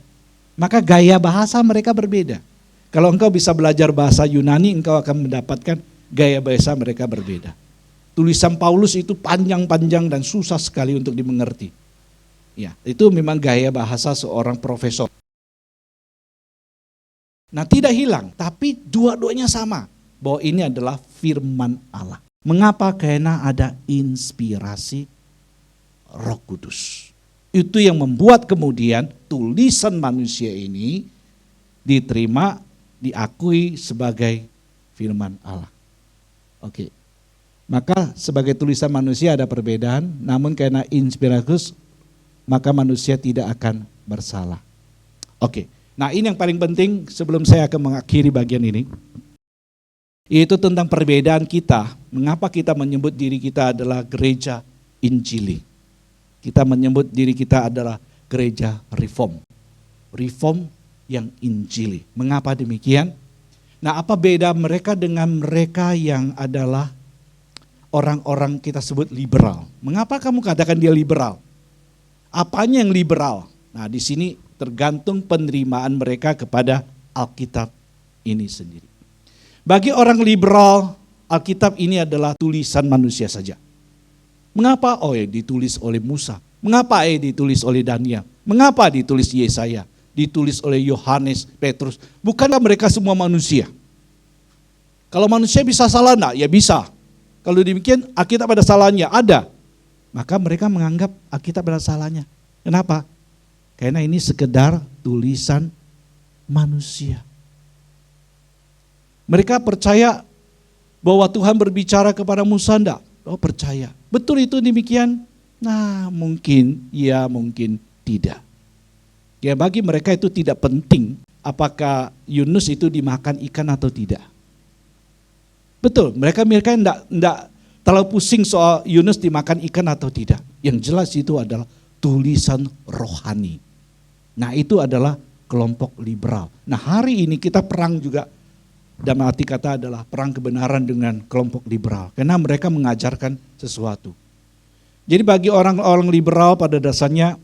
[SPEAKER 3] Maka gaya bahasa mereka berbeda. Kalau engkau bisa belajar bahasa Yunani, engkau akan mendapatkan gaya bahasa mereka berbeda. Tulisan Paulus itu panjang-panjang dan susah sekali untuk dimengerti. Ya, itu memang gaya bahasa seorang profesor. Nah, tidak hilang, tapi dua-duanya sama. Bahwa ini adalah firman Allah. Mengapa? Karena ada inspirasi Roh Kudus. Itu yang membuat kemudian tulisan manusia ini diterima, diakui sebagai firman Allah. Oke. Maka sebagai tulisan manusia ada perbedaan, namun karena inspirasi maka manusia tidak akan bersalah. Oke. Nah, ini yang paling penting sebelum saya akan mengakhiri bagian ini. Yaitu tentang perbedaan kita. Mengapa kita menyebut diri kita adalah gereja Injili. Kita menyebut diri kita adalah gereja reform. Reform yang Injili. Mengapa demikian? Nah, apa beda mereka dengan mereka yang adalah orang-orang kita sebut liberal? Mengapa kamu katakan dia liberal? Apanya yang liberal? Nah, di sini tergantung penerimaan mereka kepada Alkitab ini sendiri. Bagi orang liberal, Alkitab ini adalah tulisan manusia saja. Mengapa? Oh ya, ditulis oleh Musa. Mengapa ditulis oleh Daniel? Mengapa ditulis Yesaya? Ditulis oleh Yohanes, Petrus? Bukankah mereka semua manusia? Kalau manusia bisa salah enggak? Ya bisa. Kalau demikian Alkitab ada salahnya? Ada. Maka mereka menganggap Alkitab ada salahnya. Kenapa? Karena ini sekedar tulisan manusia. Mereka percaya bahwa Tuhan berbicara kepada Musa enggak? Oh percaya. Betul itu demikian? Nah mungkin ya mungkin tidak. Ya bagi mereka itu tidak penting apakah Yunus itu dimakan ikan atau tidak. Betul, mereka enggak terlalu pusing soal Yunus dimakan ikan atau tidak. Yang jelas itu adalah tulisan rohani. Nah itu adalah kelompok liberal. Nah hari ini kita perang juga, dalam arti kata adalah perang kebenaran dengan kelompok liberal. Karena mereka mengajarkan sesuatu. Jadi bagi orang-orang liberal pada dasarnya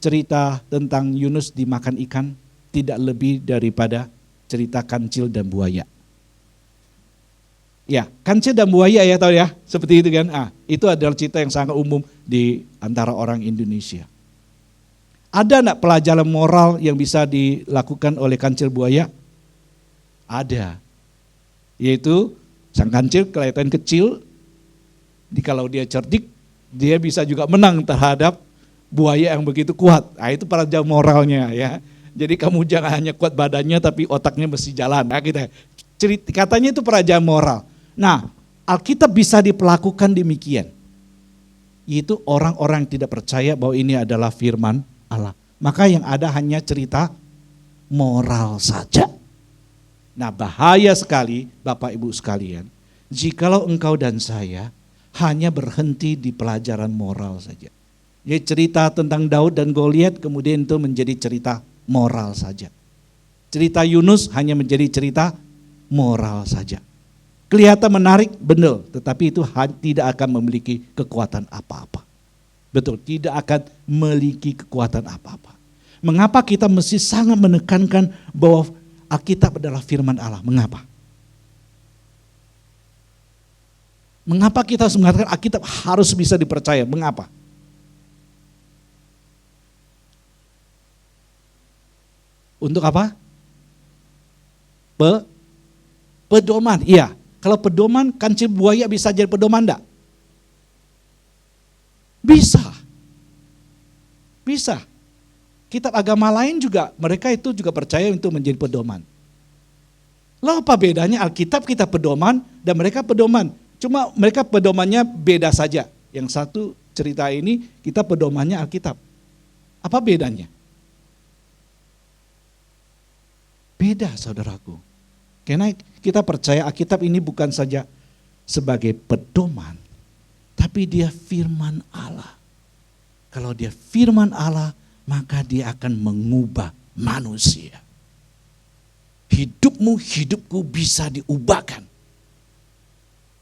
[SPEAKER 3] cerita tentang Yunus dimakan ikan tidak lebih daripada cerita kancil dan buaya. Ya, kancil dan buaya ya tahu ya, seperti itu kan. Itu adalah cerita yang sangat umum di antara orang Indonesia. Ada enggak pelajaran moral yang bisa dilakukan oleh kancil buaya? Ada. Yaitu sang kancil kelihatan kecil, kalau dia cerdik, dia bisa juga menang terhadap buaya yang begitu kuat. Nah, itu pelajaran moralnya ya. Jadi kamu jangan hanya kuat badannya tapi otaknya mesti jalan. Nah, katanya itu pelajaran moral. Nah, Alkitab bisa diperlakukan demikian. Yaitu orang-orang yang tidak percaya bahwa ini adalah firman Allah. Maka yang ada hanya cerita moral saja. Nah, bahaya sekali Bapak Ibu sekalian, jikalau engkau dan saya hanya berhenti di pelajaran moral saja. Jadi cerita tentang Daud dan Goliat kemudian itu menjadi cerita moral saja. Cerita Yunus hanya menjadi cerita moral saja. Kelihatan menarik, benar, tetapi itu tidak akan memiliki kekuatan apa-apa. Betul, tidak akan memiliki kekuatan apa-apa. Mengapa kita mesti sangat menekankan bahwa Alkitab adalah firman Allah? Mengapa? Mengapa kita harus mengatakan Alkitab harus bisa dipercaya? Mengapa? Untuk apa? Pedoman, iya. Kalau pedoman, kancil buaya bisa jadi pedoman enggak? Bisa. Bisa. Kitab agama lain juga, mereka itu juga percaya untuk menjadi pedoman. Lalu apa bedanya Alkitab kita pedoman dan mereka pedoman? Cuma mereka pedomannya beda saja. Yang satu cerita ini kita pedomannya Alkitab. Apa bedanya? Beda saudaraku. Karena kita percaya Alkitab ini bukan saja sebagai pedoman, tapi dia firman Allah. Kalau dia firman Allah, maka dia akan mengubah manusia. Hidupmu, hidupku bisa diubahkan.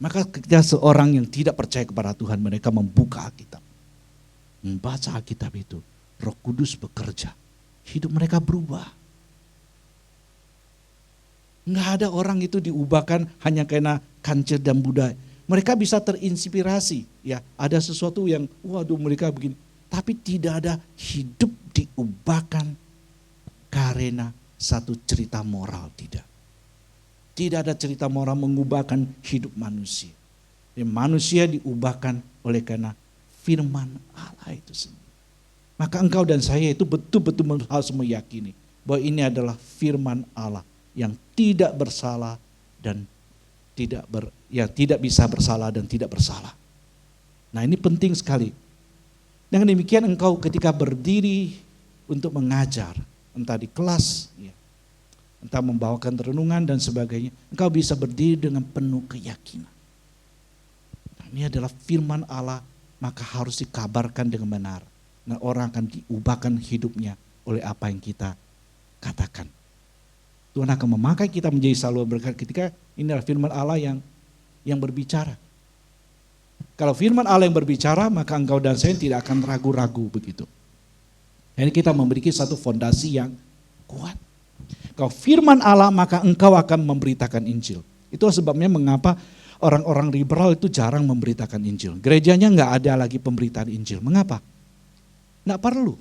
[SPEAKER 3] Maka ketika seorang yang tidak percaya kepada Tuhan, mereka membuka Alkitab. Membaca Alkitab itu, Roh Kudus bekerja. Hidup mereka berubah. Enggak ada orang itu diubahkan hanya karena kancil dan budaya. Mereka bisa terinspirasi, ya ada sesuatu yang waduh mereka begini. Tapi tidak ada hidup diubahkan karena satu cerita moral, tidak. Tidak ada cerita moral mengubahkan hidup manusia. Dan manusia diubahkan oleh karena firman Allah itu sendiri. Maka engkau dan saya itu betul-betul harus meyakini bahwa ini adalah firman Allah yang tidak bersalah dan tidak bisa bersalah dan tidak bersalah. Nah ini penting sekali. Dengan demikian engkau ketika berdiri untuk mengajar, entah di kelas, ya, entah membawakan renungan dan sebagainya, engkau bisa berdiri dengan penuh keyakinan. Nah, ini adalah firman Allah, maka harus dikabarkan dengan benar. Nah, orang akan diubahkan hidupnya oleh apa yang kita katakan. Tuhan akan memakai kita menjadi saluran berkat ketika ini adalah firman Allah yang berbicara. Kalau firman Allah yang berbicara, maka engkau dan saya tidak akan ragu-ragu begitu. Jadi kita memiliki satu fondasi yang kuat. Kalau firman Allah, maka engkau akan memberitakan Injil. Itu sebabnya mengapa orang-orang liberal itu jarang memberitakan Injil. Gerejanya enggak ada lagi pemberitaan Injil. Mengapa? Nggak perlu.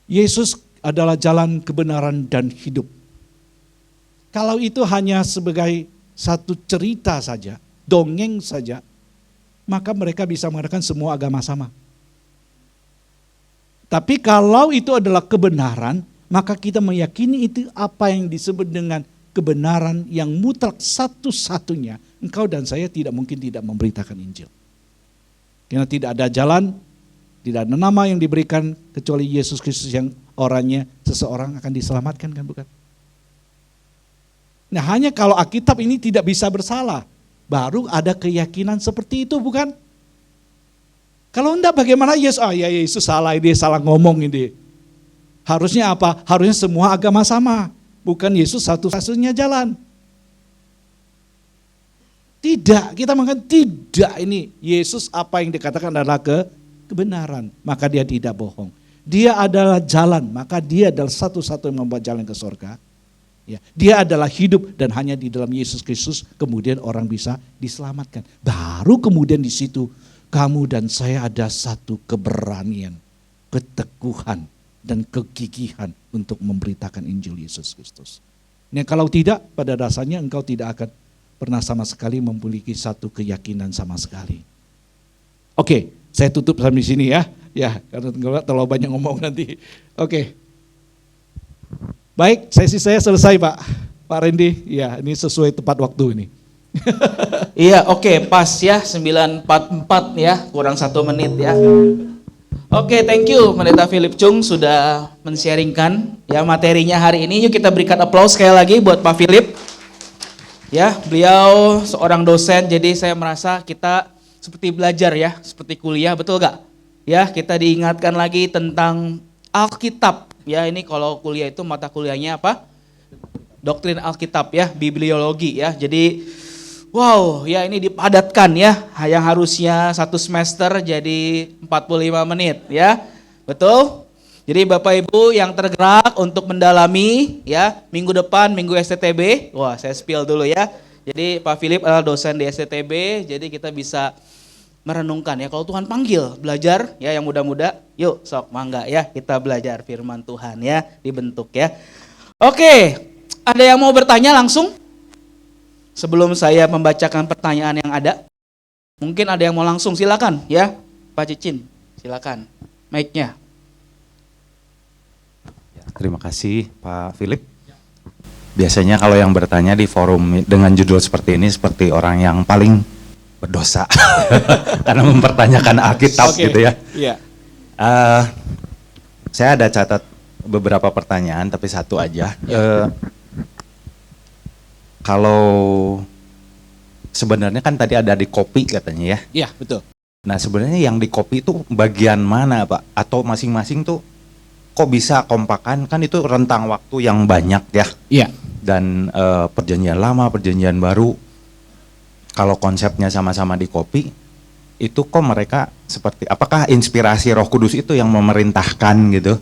[SPEAKER 3] Yesus adalah jalan, kebenaran, dan hidup. Kalau itu hanya sebagai satu cerita saja, dongeng saja, maka mereka bisa mengatakan semua agama sama. Tapi kalau itu adalah kebenaran, maka kita meyakini itu apa yang disebut dengan kebenaran yang mutlak satu-satunya. Engkau dan saya tidak mungkin tidak memberitakan Injil. Karena tidak ada jalan, tidak ada nama yang diberikan kecuali Yesus Kristus yang orangnya seseorang akan diselamatkan, kan bukan? Nah, hanya kalau Alkitab ini tidak bisa bersalah, baru ada keyakinan seperti itu, bukan? Kalau enggak bagaimana Yesus, ya Yesus salah, dia salah ngomong ini. Harusnya apa? Harusnya semua agama sama, bukan Yesus satu-satunya jalan. Tidak, kita mengatakan tidak, ini Yesus apa yang dikatakan adalah kebenaran, maka dia tidak bohong. Dia adalah jalan, maka dia adalah satu-satu yang membuat jalan ke surga. Ya, dia adalah hidup dan hanya di dalam Yesus Kristus kemudian orang bisa diselamatkan. Baru kemudian di situ kamu dan saya ada satu keberanian, keteguhan dan kegigihan untuk memberitakan Injil Yesus Kristus. Nah, kalau tidak, pada dasarnya engkau tidak akan pernah sama sekali memiliki satu keyakinan sama sekali. Oke, saya tutup sampai sini ya. Ya, karena enggak terlalu banyak ngomong nanti. Oke. Baik, sesi saya selesai Pak Randy. Ya, ini sesuai tepat waktu ini.
[SPEAKER 4] Iya, oke, pas ya 9.44 ya, kurang 1 menit ya. Oke, thank you Pendeta Philip Chung sudah men-sharingkan ya materinya hari ini. Yuk kita berikan aplaus sekali lagi buat Pak Philip. Ya, beliau seorang dosen, jadi saya merasa kita seperti belajar ya, seperti kuliah, betul gak? Ya, kita diingatkan lagi tentang Alkitab. Ya, ini kalau kuliah itu mata kuliahnya apa? Doktrin Alkitab ya, bibliologi ya. Jadi wow, ya ini dipadatkan ya. Yang harusnya 1 semester jadi 45 menit ya. Betul? Jadi Bapak Ibu yang tergerak untuk mendalami ya, minggu depan minggu STTB. Wah, saya spill dulu ya. Jadi Pak Philip adalah dosen di STTB, jadi kita bisa merenungkan ya, kalau Tuhan panggil belajar ya yang muda-muda, yuk sok mangga ya kita belajar firman Tuhan ya, dibentuk ya. Oke, ada yang mau bertanya langsung? Sebelum saya membacakan pertanyaan yang ada, mungkin ada yang mau langsung, silakan ya Pak Cicin, silakan mic-nya.
[SPEAKER 5] Terima kasih Pak Philip. Biasanya kalau yang bertanya di forum dengan judul seperti ini seperti orang yang paling berdosa karena mempertanyakan Alkitab gitu ya.
[SPEAKER 3] Iya.
[SPEAKER 5] Saya ada catat beberapa pertanyaan tapi satu aja. Kalau sebenarnya kan tadi ada di copy katanya ya.
[SPEAKER 3] Iya, betul.
[SPEAKER 5] Nah sebenarnya yang di copy itu bagian mana Pak? Atau masing-masing tuh kok bisa kompakan? Kan itu rentang waktu yang banyak ya.
[SPEAKER 3] Iya.
[SPEAKER 5] Dan perjanjian lama, perjanjian baru, kalau konsepnya sama-sama di copy, itu kok mereka seperti, apakah inspirasi Roh Kudus itu yang memerintahkan gitu?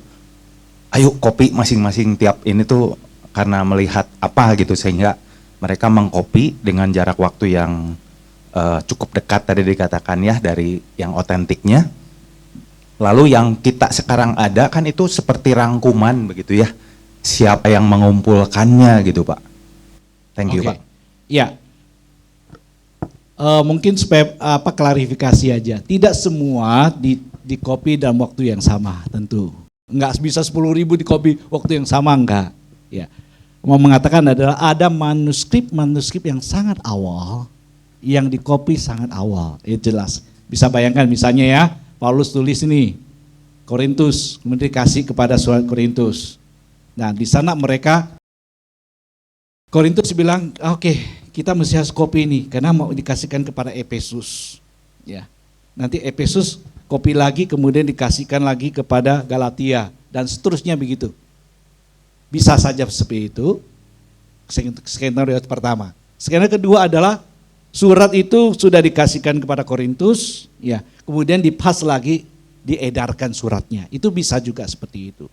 [SPEAKER 5] Ayo copy masing-masing tiap ini tuh karena melihat apa gitu sehingga mereka mengcopy dengan jarak waktu yang cukup dekat tadi dikatakan ya dari yang otentiknya. Lalu yang kita sekarang ada kan itu seperti rangkuman begitu ya. Siapa yang mengumpulkannya gitu Pak. Thank you Pak.
[SPEAKER 3] Ya, mungkin supaya klarifikasi aja. Tidak semua di copy dalam waktu yang sama tentu. Enggak bisa 10.000 di copy waktu yang sama, enggak. Ya, mau mengatakan adalah ada manuskrip yang sangat awal, yang di copy sangat awal. Itu jelas. Bisa bayangkan misalnya ya, Paulus tulis ini Korintus, kemudian dikasih kepada surat Korintus. Nah, di sana Korintus bilang, oke, kita mesti harus copy ini karena mau dikasihkan kepada Efesus. Ya. Nanti Efesus copy lagi kemudian dikasihkan lagi kepada Galatia dan seterusnya begitu. Bisa saja seperti itu. Skenario pertama. Skenario kedua adalah surat itu sudah dikasihkan kepada Korintus, ya. Kemudian dipas lagi, diedarkan suratnya. Itu bisa juga seperti itu.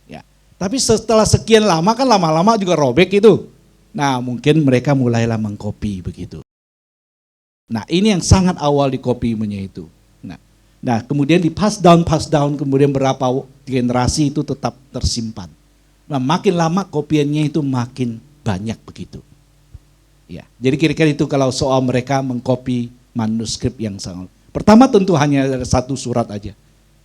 [SPEAKER 3] Ya. Tapi setelah sekian lama kan lama-lama juga robek itu. Nah mungkin mereka mulailah mengcopy begitu. Nah ini yang sangat awal di copy-nya itu. Nah Nah, kemudian di pass down, kemudian berapa generasi itu tetap tersimpan. Nah, makin lama kopiannya itu makin banyak begitu. Ya, jadi kira-kira itu kalau soal mereka mengcopy manuskrip yang sama. Pertama tentu hanya ada satu surat aja.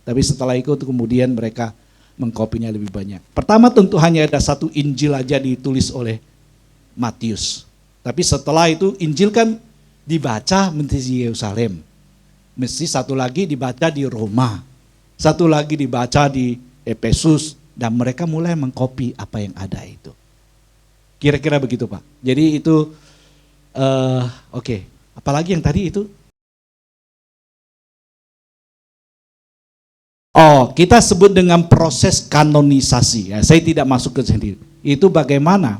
[SPEAKER 3] Tapi setelah itu kemudian mereka mengkopinya lebih banyak. Pertama tentu hanya ada satu Injil aja ditulis oleh Matius. Tapi setelah itu Injil kan dibaca di Yerusalem. Mesti satu lagi dibaca di Roma. Satu lagi dibaca di Efesus. Dan mereka mulai mengcopy apa yang ada itu. Kira-kira begitu Pak. Jadi itu, oke. Apalagi yang tadi itu? Oh, kita sebut dengan proses kanonisasi. Ya, saya tidak masuk ke sendiri. Itu bagaimana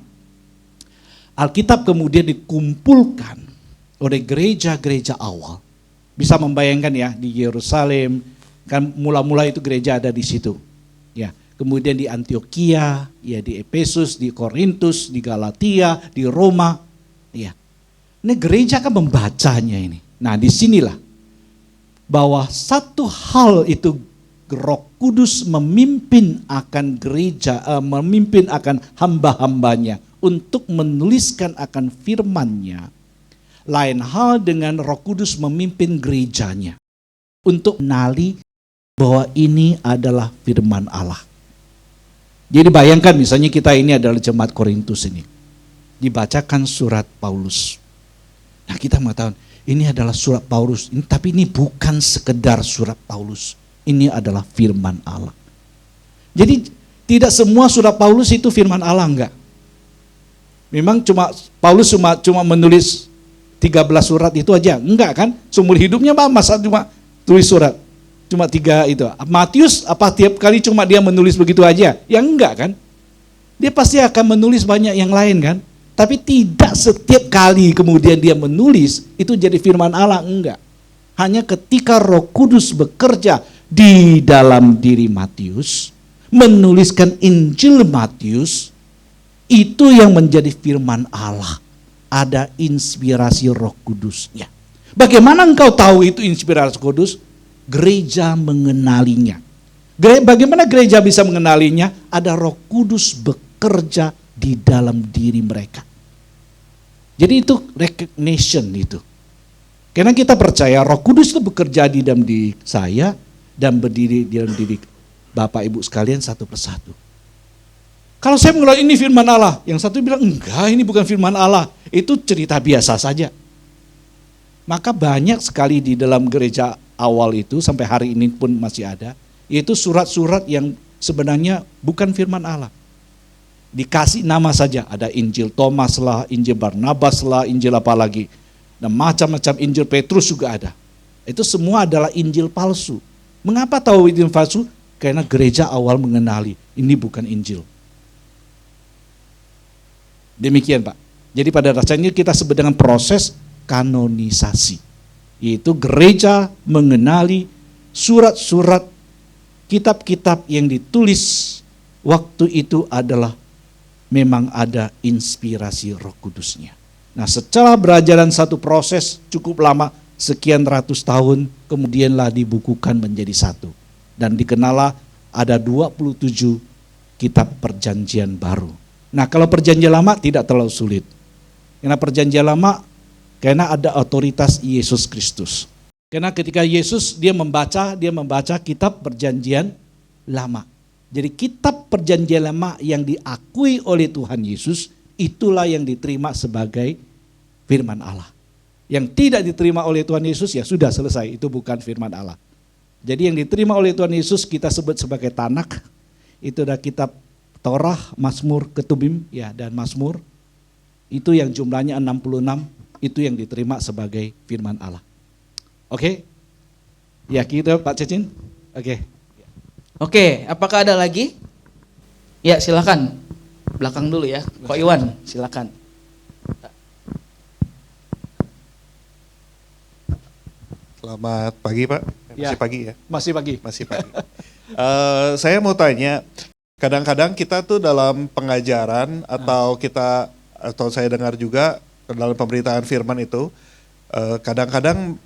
[SPEAKER 3] Alkitab kemudian dikumpulkan oleh gereja-gereja awal. Bisa membayangkan ya, di Yerusalem, kan mula-mula itu gereja ada di situ. Ya, kemudian di Antioquia, ya di Efesus, di Korintus, di Galatia, di Roma. Ya. Ini gereja kan membacanya ini. Nah, disinilah bahwa satu hal itu Roh Kudus memimpin akan gereja, memimpin akan hamba-hambanya untuk menuliskan akan firman-Nya. Lain hal dengan Roh Kudus memimpin gerejanya untuk mengenali bahwa ini adalah firman Allah. Jadi bayangkan misalnya kita ini adalah jemaat Korintus ini. Dibacakan surat Paulus. Nah, kita mengatakan ini adalah surat Paulus, tapi ini bukan sekedar surat Paulus. Ini adalah firman Allah. Jadi tidak semua surat Paulus itu firman Allah, enggak. Memang Paulus cuma menulis 13 surat itu aja, enggak kan? Seumur hidupnya masa cuma tulis surat. Cuma 3 itu. Matius apa tiap kali cuma dia menulis begitu aja? Ya enggak kan? Dia pasti akan menulis banyak yang lain kan? Tapi tidak setiap kali kemudian dia menulis itu jadi firman Allah, enggak. Hanya ketika Roh Kudus bekerja di dalam diri Matius, menuliskan Injil Matius, itu yang menjadi firman Allah. Ada inspirasi Roh Kudusnya. Bagaimana engkau tahu itu inspirasi Kudus? Gereja mengenalinya. Bagaimana gereja bisa mengenalinya? Ada Roh Kudus bekerja di dalam diri mereka. Jadi itu recognition itu. Karena kita percaya Roh Kudus itu bekerja di dalam diri saya dan berdiri di dalam diri Bapak Ibu sekalian satu persatu. Kalau saya mengenal ini firman Allah, yang satu bilang enggak, ini bukan firman Allah, itu cerita biasa saja. Maka banyak sekali di dalam gereja awal itu sampai hari ini pun masih ada, yaitu surat-surat yang sebenarnya bukan firman Allah. Dikasih nama saja, ada Injil Thomas lah, Injil Barnabas lah, Injil apa lagi. Dan macam-macam Injil Petrus juga ada. Itu semua adalah Injil palsu. Mengapa tahu Injil palsu? Karena gereja awal mengenali, ini bukan Injil. Demikian Pak. Jadi pada dasarnya kita sebut dengan proses kanonisasi. Yaitu gereja mengenali surat-surat, kitab-kitab yang ditulis waktu itu adalah memang ada inspirasi Roh Kudusnya. Nah, secara berjalan satu proses cukup lama, sekian ratus tahun, kemudianlah dibukukan menjadi satu. Dan dikenallah ada 27 kitab perjanjian baru. Nah, kalau perjanjian lama tidak terlalu sulit. Karena perjanjian lama, karena ada otoritas Yesus Kristus. Karena ketika Yesus dia membaca kitab perjanjian lama. Jadi kitab perjanjian lama yang diakui oleh Tuhan Yesus, itulah yang diterima sebagai firman Allah. Yang tidak diterima oleh Tuhan Yesus ya sudah selesai, itu bukan firman Allah. Jadi yang diterima oleh Tuhan Yesus kita sebut sebagai Tanak. Itu ada kitab Torah, Mazmur, Ketubim ya dan Mazmur. Itu yang jumlahnya 66, itu yang diterima sebagai firman Allah. Oke? Ya gitu Pak Cecin? Oke.
[SPEAKER 4] Oke, apakah ada lagi? Ya silakan. Belakang dulu ya, Pak Iwan, silakan.
[SPEAKER 6] Selamat pagi Pak.
[SPEAKER 3] Ya.
[SPEAKER 6] Masih pagi ya?
[SPEAKER 3] Masih pagi.
[SPEAKER 6] Masih pagi. Saya mau tanya, kadang-kadang kita tuh dalam pengajaran atau saya dengar juga dalam pemberitaan firman itu, kadang-kadang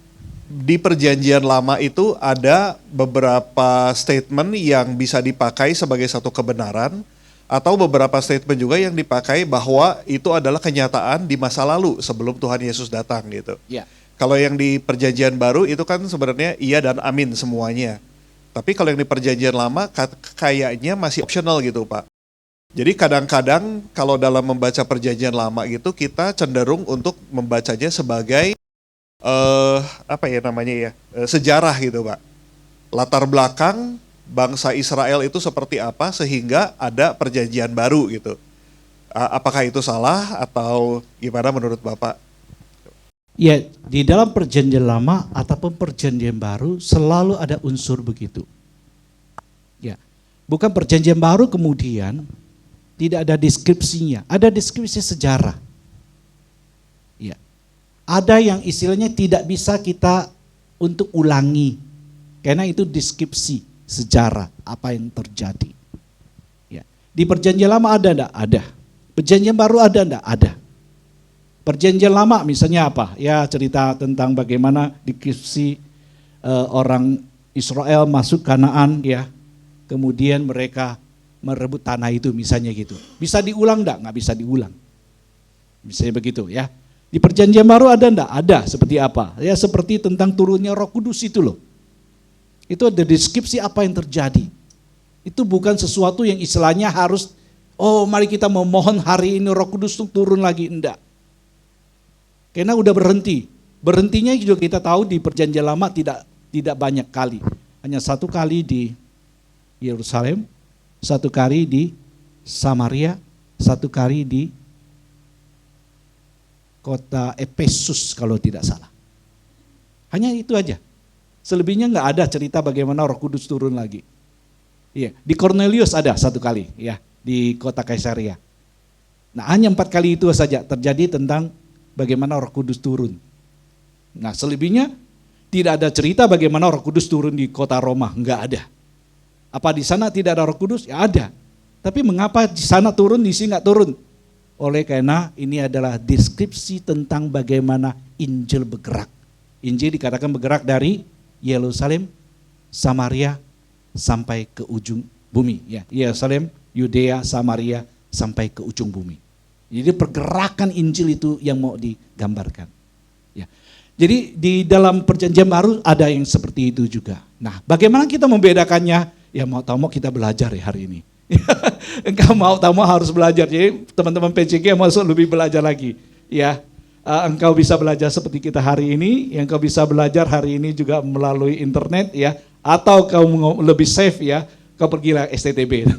[SPEAKER 6] di perjanjian lama itu ada beberapa statement yang bisa dipakai sebagai satu kebenaran, atau beberapa statement juga yang dipakai bahwa itu adalah kenyataan di masa lalu sebelum Tuhan Yesus datang gitu.
[SPEAKER 4] Ya.
[SPEAKER 6] Kalau yang di perjanjian baru itu kan sebenarnya iya dan amin semuanya. Tapi kalau yang di perjanjian lama kayaknya masih optional gitu Pak. Jadi kadang-kadang kalau dalam membaca perjanjian lama gitu kita cenderung untuk membacanya sebagai sejarah gitu Pak. Latar belakang bangsa Israel itu seperti apa sehingga ada perjanjian baru gitu. Apakah itu salah atau gimana menurut Bapak?
[SPEAKER 3] Ya, di dalam perjanjian lama ataupun perjanjian baru selalu ada unsur begitu. Ya, bukan perjanjian baru kemudian tidak ada deskripsinya, ada deskripsi sejarah. Ya, ada yang istilahnya tidak bisa kita untuk ulangi, karena itu deskripsi sejarah apa yang terjadi. Ya, di perjanjian lama ada enggak? Ada. Perjanjian baru ada enggak? Ada. Perjanjian lama misalnya apa? Ya cerita tentang bagaimana deskripsi orang Israel masuk Kanaan ya. Kemudian mereka merebut tanah itu misalnya gitu. Bisa diulang enggak? Nggak bisa diulang. Misalnya begitu ya. Di perjanjian baru ada enggak? Ada. Seperti apa? Ya seperti tentang turunnya Roh Kudus itu loh. Itu ada deskripsi apa yang terjadi. Itu bukan sesuatu yang istilahnya harus, oh mari kita memohon hari ini Roh Kudus turun lagi. Enggak. Karena udah berhenti. Berhentinya juga kita tahu di perjanjian lama tidak banyak kali. Hanya satu kali di Yerusalem, satu kali di Samaria, satu kali di kota Efesus kalau tidak salah. Hanya itu aja. Selebihnya nggak ada cerita bagaimana Roh Kudus turun lagi. Iya, di Cornelius ada satu kali ya di kota Kaisaria. Nah, hanya 4 kali itu saja terjadi tentang bagaimana Roh Kudus turun. Nah, selebihnya tidak ada cerita bagaimana Roh Kudus turun di kota Roma, nggak ada. Apa di sana tidak ada Roh Kudus? Ya ada. Tapi mengapa di sana turun, di sini nggak turun? Oleh karena ini adalah deskripsi tentang bagaimana Injil bergerak. Injil dikatakan bergerak dari Yerusalem, Samaria sampai ke ujung bumi. Ya, Yerusalem, Yudea, Samaria sampai ke ujung bumi. Jadi pergerakan Injil itu yang mau digambarkan. Ya. Jadi di dalam perjanjian baru ada yang seperti itu juga. Nah, bagaimana kita membedakannya? Ya mau tahu mau kita belajar ya hari ini. Engkau mau tahu mau harus belajar. Jadi teman-teman PCG masuk lebih belajar lagi. Ya, engkau bisa belajar seperti kita hari ini. Yang kau bisa belajar hari ini juga melalui internet ya. Atau kau lebih safe ya, kau pergilah STTB.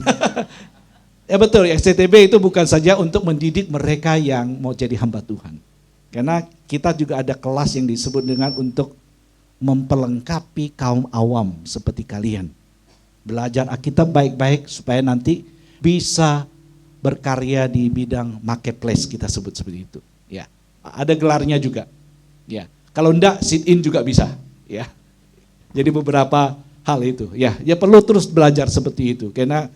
[SPEAKER 3] Ya betul, STTB itu bukan saja untuk mendidik mereka yang mau jadi hamba Tuhan. Karena kita juga ada kelas yang disebut dengan untuk memperlengkapi kaum awam seperti kalian. Belajar Alkitab baik-baik supaya nanti bisa berkarya di bidang marketplace, kita sebut seperti itu. Ya, ada gelarnya juga. Ya, kalau enggak sit in juga bisa. Ya, jadi beberapa hal itu. Ya perlu terus belajar seperti itu. Karena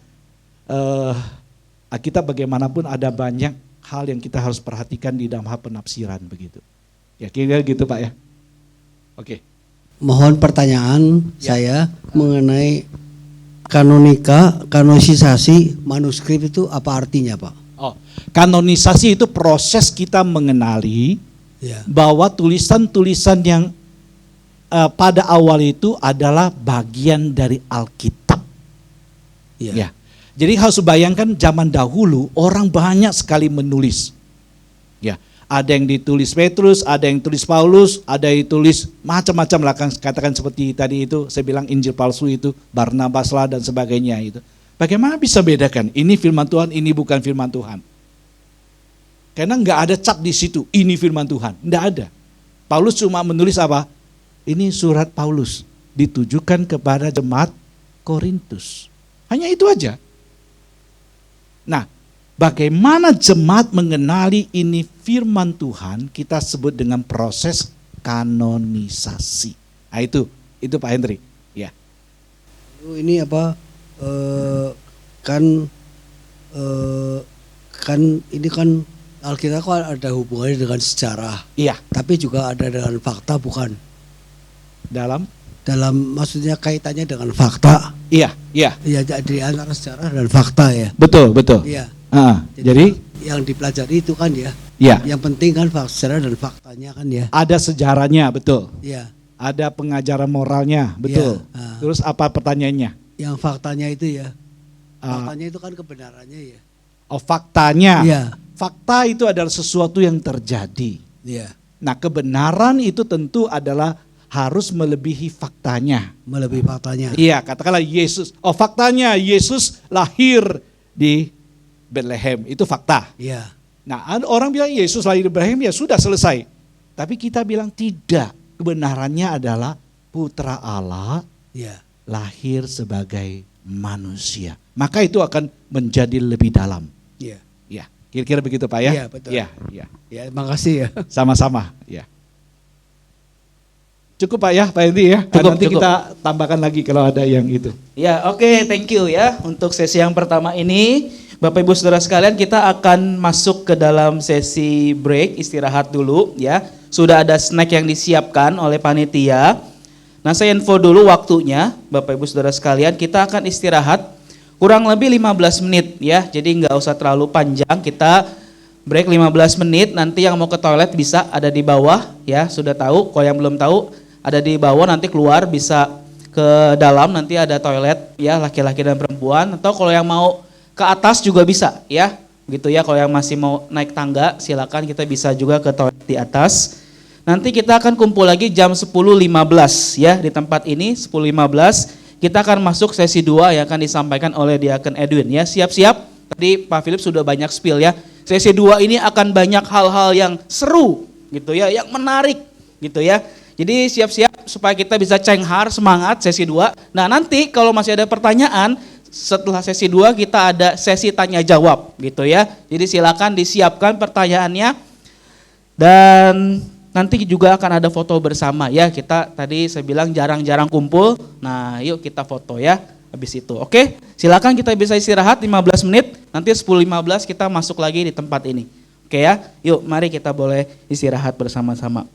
[SPEAKER 3] Alkitab bagaimanapun ada banyak hal yang kita harus perhatikan di dalam hal penafsiran begitu. Ya kira-kira gitu Pak ya. Oke.
[SPEAKER 7] Mohon pertanyaan
[SPEAKER 3] Ya.
[SPEAKER 7] saya mengenai kanonisasi manuskrip itu apa artinya Pak?
[SPEAKER 3] Oh, kanonisasi itu proses kita mengenali
[SPEAKER 7] Ya.
[SPEAKER 3] bahwa tulisan-tulisan yang pada awal itu adalah bagian dari Alkitab.
[SPEAKER 7] Ya.
[SPEAKER 3] Ya. Jadi harus bayangkan zaman dahulu orang banyak sekali menulis. Ya, ada yang ditulis Petrus, ada yang tulis Paulus, ada yang tulis macam-macam lah, katakan seperti tadi itu saya bilang Injil palsu itu, Barnabas lah dan sebagainya itu. Bagaimana bisa bedakan ini firman Tuhan, ini bukan firman Tuhan? Karena nggak ada cap di situ, ini firman Tuhan, nggak ada. Paulus cuma menulis apa? Ini surat Paulus ditujukan kepada jemaat Korintus. Hanya itu aja. Nah, bagaimana jemaat mengenali ini firman Tuhan, kita sebut dengan proses kanonisasi. Nah itu Pak Hendri. Ya.
[SPEAKER 7] Ini apa? Kan ini kan Alkitab kan ada hubungannya dengan sejarah,
[SPEAKER 3] Iya.
[SPEAKER 7] tapi juga ada dengan fakta bukan? dalam maksudnya kaitannya dengan fakta.
[SPEAKER 3] Iya, iya.
[SPEAKER 7] Ya, jadi antara sejarah dan fakta ya.
[SPEAKER 3] Betul, betul.
[SPEAKER 7] Iya.
[SPEAKER 3] Jadi
[SPEAKER 7] yang dipelajari itu kan ya.
[SPEAKER 3] ya,
[SPEAKER 7] Yang penting kan sejarah dan faktanya kan ya.
[SPEAKER 3] ada sejarahnya, betul.
[SPEAKER 7] Iya.
[SPEAKER 3] Ada pengajaran moralnya, betul.
[SPEAKER 7] Iya.
[SPEAKER 3] Terus apa pertanyaannya?
[SPEAKER 7] Yang faktanya itu ya.
[SPEAKER 3] Ah.
[SPEAKER 7] Faktanya itu kan kebenarannya ya.
[SPEAKER 3] Oh, faktanya.
[SPEAKER 7] Iya.
[SPEAKER 3] Fakta itu adalah sesuatu yang terjadi.
[SPEAKER 7] Iya.
[SPEAKER 3] Nah, kebenaran itu tentu adalah harus melebihi faktanya.
[SPEAKER 7] Melebihi faktanya.
[SPEAKER 3] Iya, katakanlah Yesus. Oh, faktanya Yesus lahir di Bethlehem. Itu fakta.
[SPEAKER 7] Iya.
[SPEAKER 3] Nah, orang bilang Yesus lahir di Bethlehem, ya sudah selesai. Tapi kita bilang tidak. Kebenarannya adalah putra Allah
[SPEAKER 7] Iya.
[SPEAKER 3] lahir sebagai manusia. Maka itu akan menjadi lebih dalam.
[SPEAKER 7] Iya.
[SPEAKER 3] Ya, kira-kira begitu Pak ya?
[SPEAKER 7] Iya, betul.
[SPEAKER 3] Iya, iya.
[SPEAKER 7] Ya, makasih ya.
[SPEAKER 3] Sama-sama, ya. Cukup Pak ya, Pak Hendy ya.
[SPEAKER 4] Cukup,
[SPEAKER 3] Nanti
[SPEAKER 4] cukup.
[SPEAKER 3] kita tambahkan lagi kalau ada yang itu.
[SPEAKER 4] Ya, oke, thank you ya untuk sesi yang pertama ini. Bapak Ibu Saudara sekalian, kita akan masuk ke dalam sesi break, istirahat dulu ya. Sudah ada snack yang disiapkan oleh panitia. Nah, saya info dulu waktunya, Bapak Ibu Saudara sekalian, kita akan istirahat kurang lebih 15 menit ya. Jadi nggak usah terlalu panjang, kita break 15 menit. Nanti yang mau ke toilet bisa ada di bawah ya, sudah tahu. Kalau yang belum tahu, ada di bawah, nanti keluar bisa ke dalam, nanti ada toilet ya, laki-laki dan perempuan. Atau kalau yang mau ke atas juga bisa ya, gitu ya. Kalau yang masih mau naik tangga silakan, kita bisa juga ke toilet di atas. Nanti kita akan kumpul lagi jam 10.15 ya di tempat ini. 10.15 kita akan masuk sesi 2 yang akan disampaikan oleh Diaken Edwin ya. Siap-siap, tadi Pak Philip sudah banyak spill ya. Sesi 2 ini akan banyak hal-hal yang seru gitu ya, yang menarik gitu ya. Jadi siap-siap supaya kita bisa cenghar, semangat sesi 2. Nah, nanti kalau masih ada pertanyaan, setelah sesi 2 kita ada sesi tanya jawab gitu ya. Jadi silakan disiapkan pertanyaannya. Dan nanti juga akan ada foto bersama ya. Kita tadi saya bilang jarang-jarang kumpul. Nah, yuk kita foto ya habis itu. Oke, silakan kita bisa istirahat 15 menit. Nanti 10.15 kita masuk lagi di tempat ini. Oke ya. Yuk, mari kita boleh istirahat bersama-sama.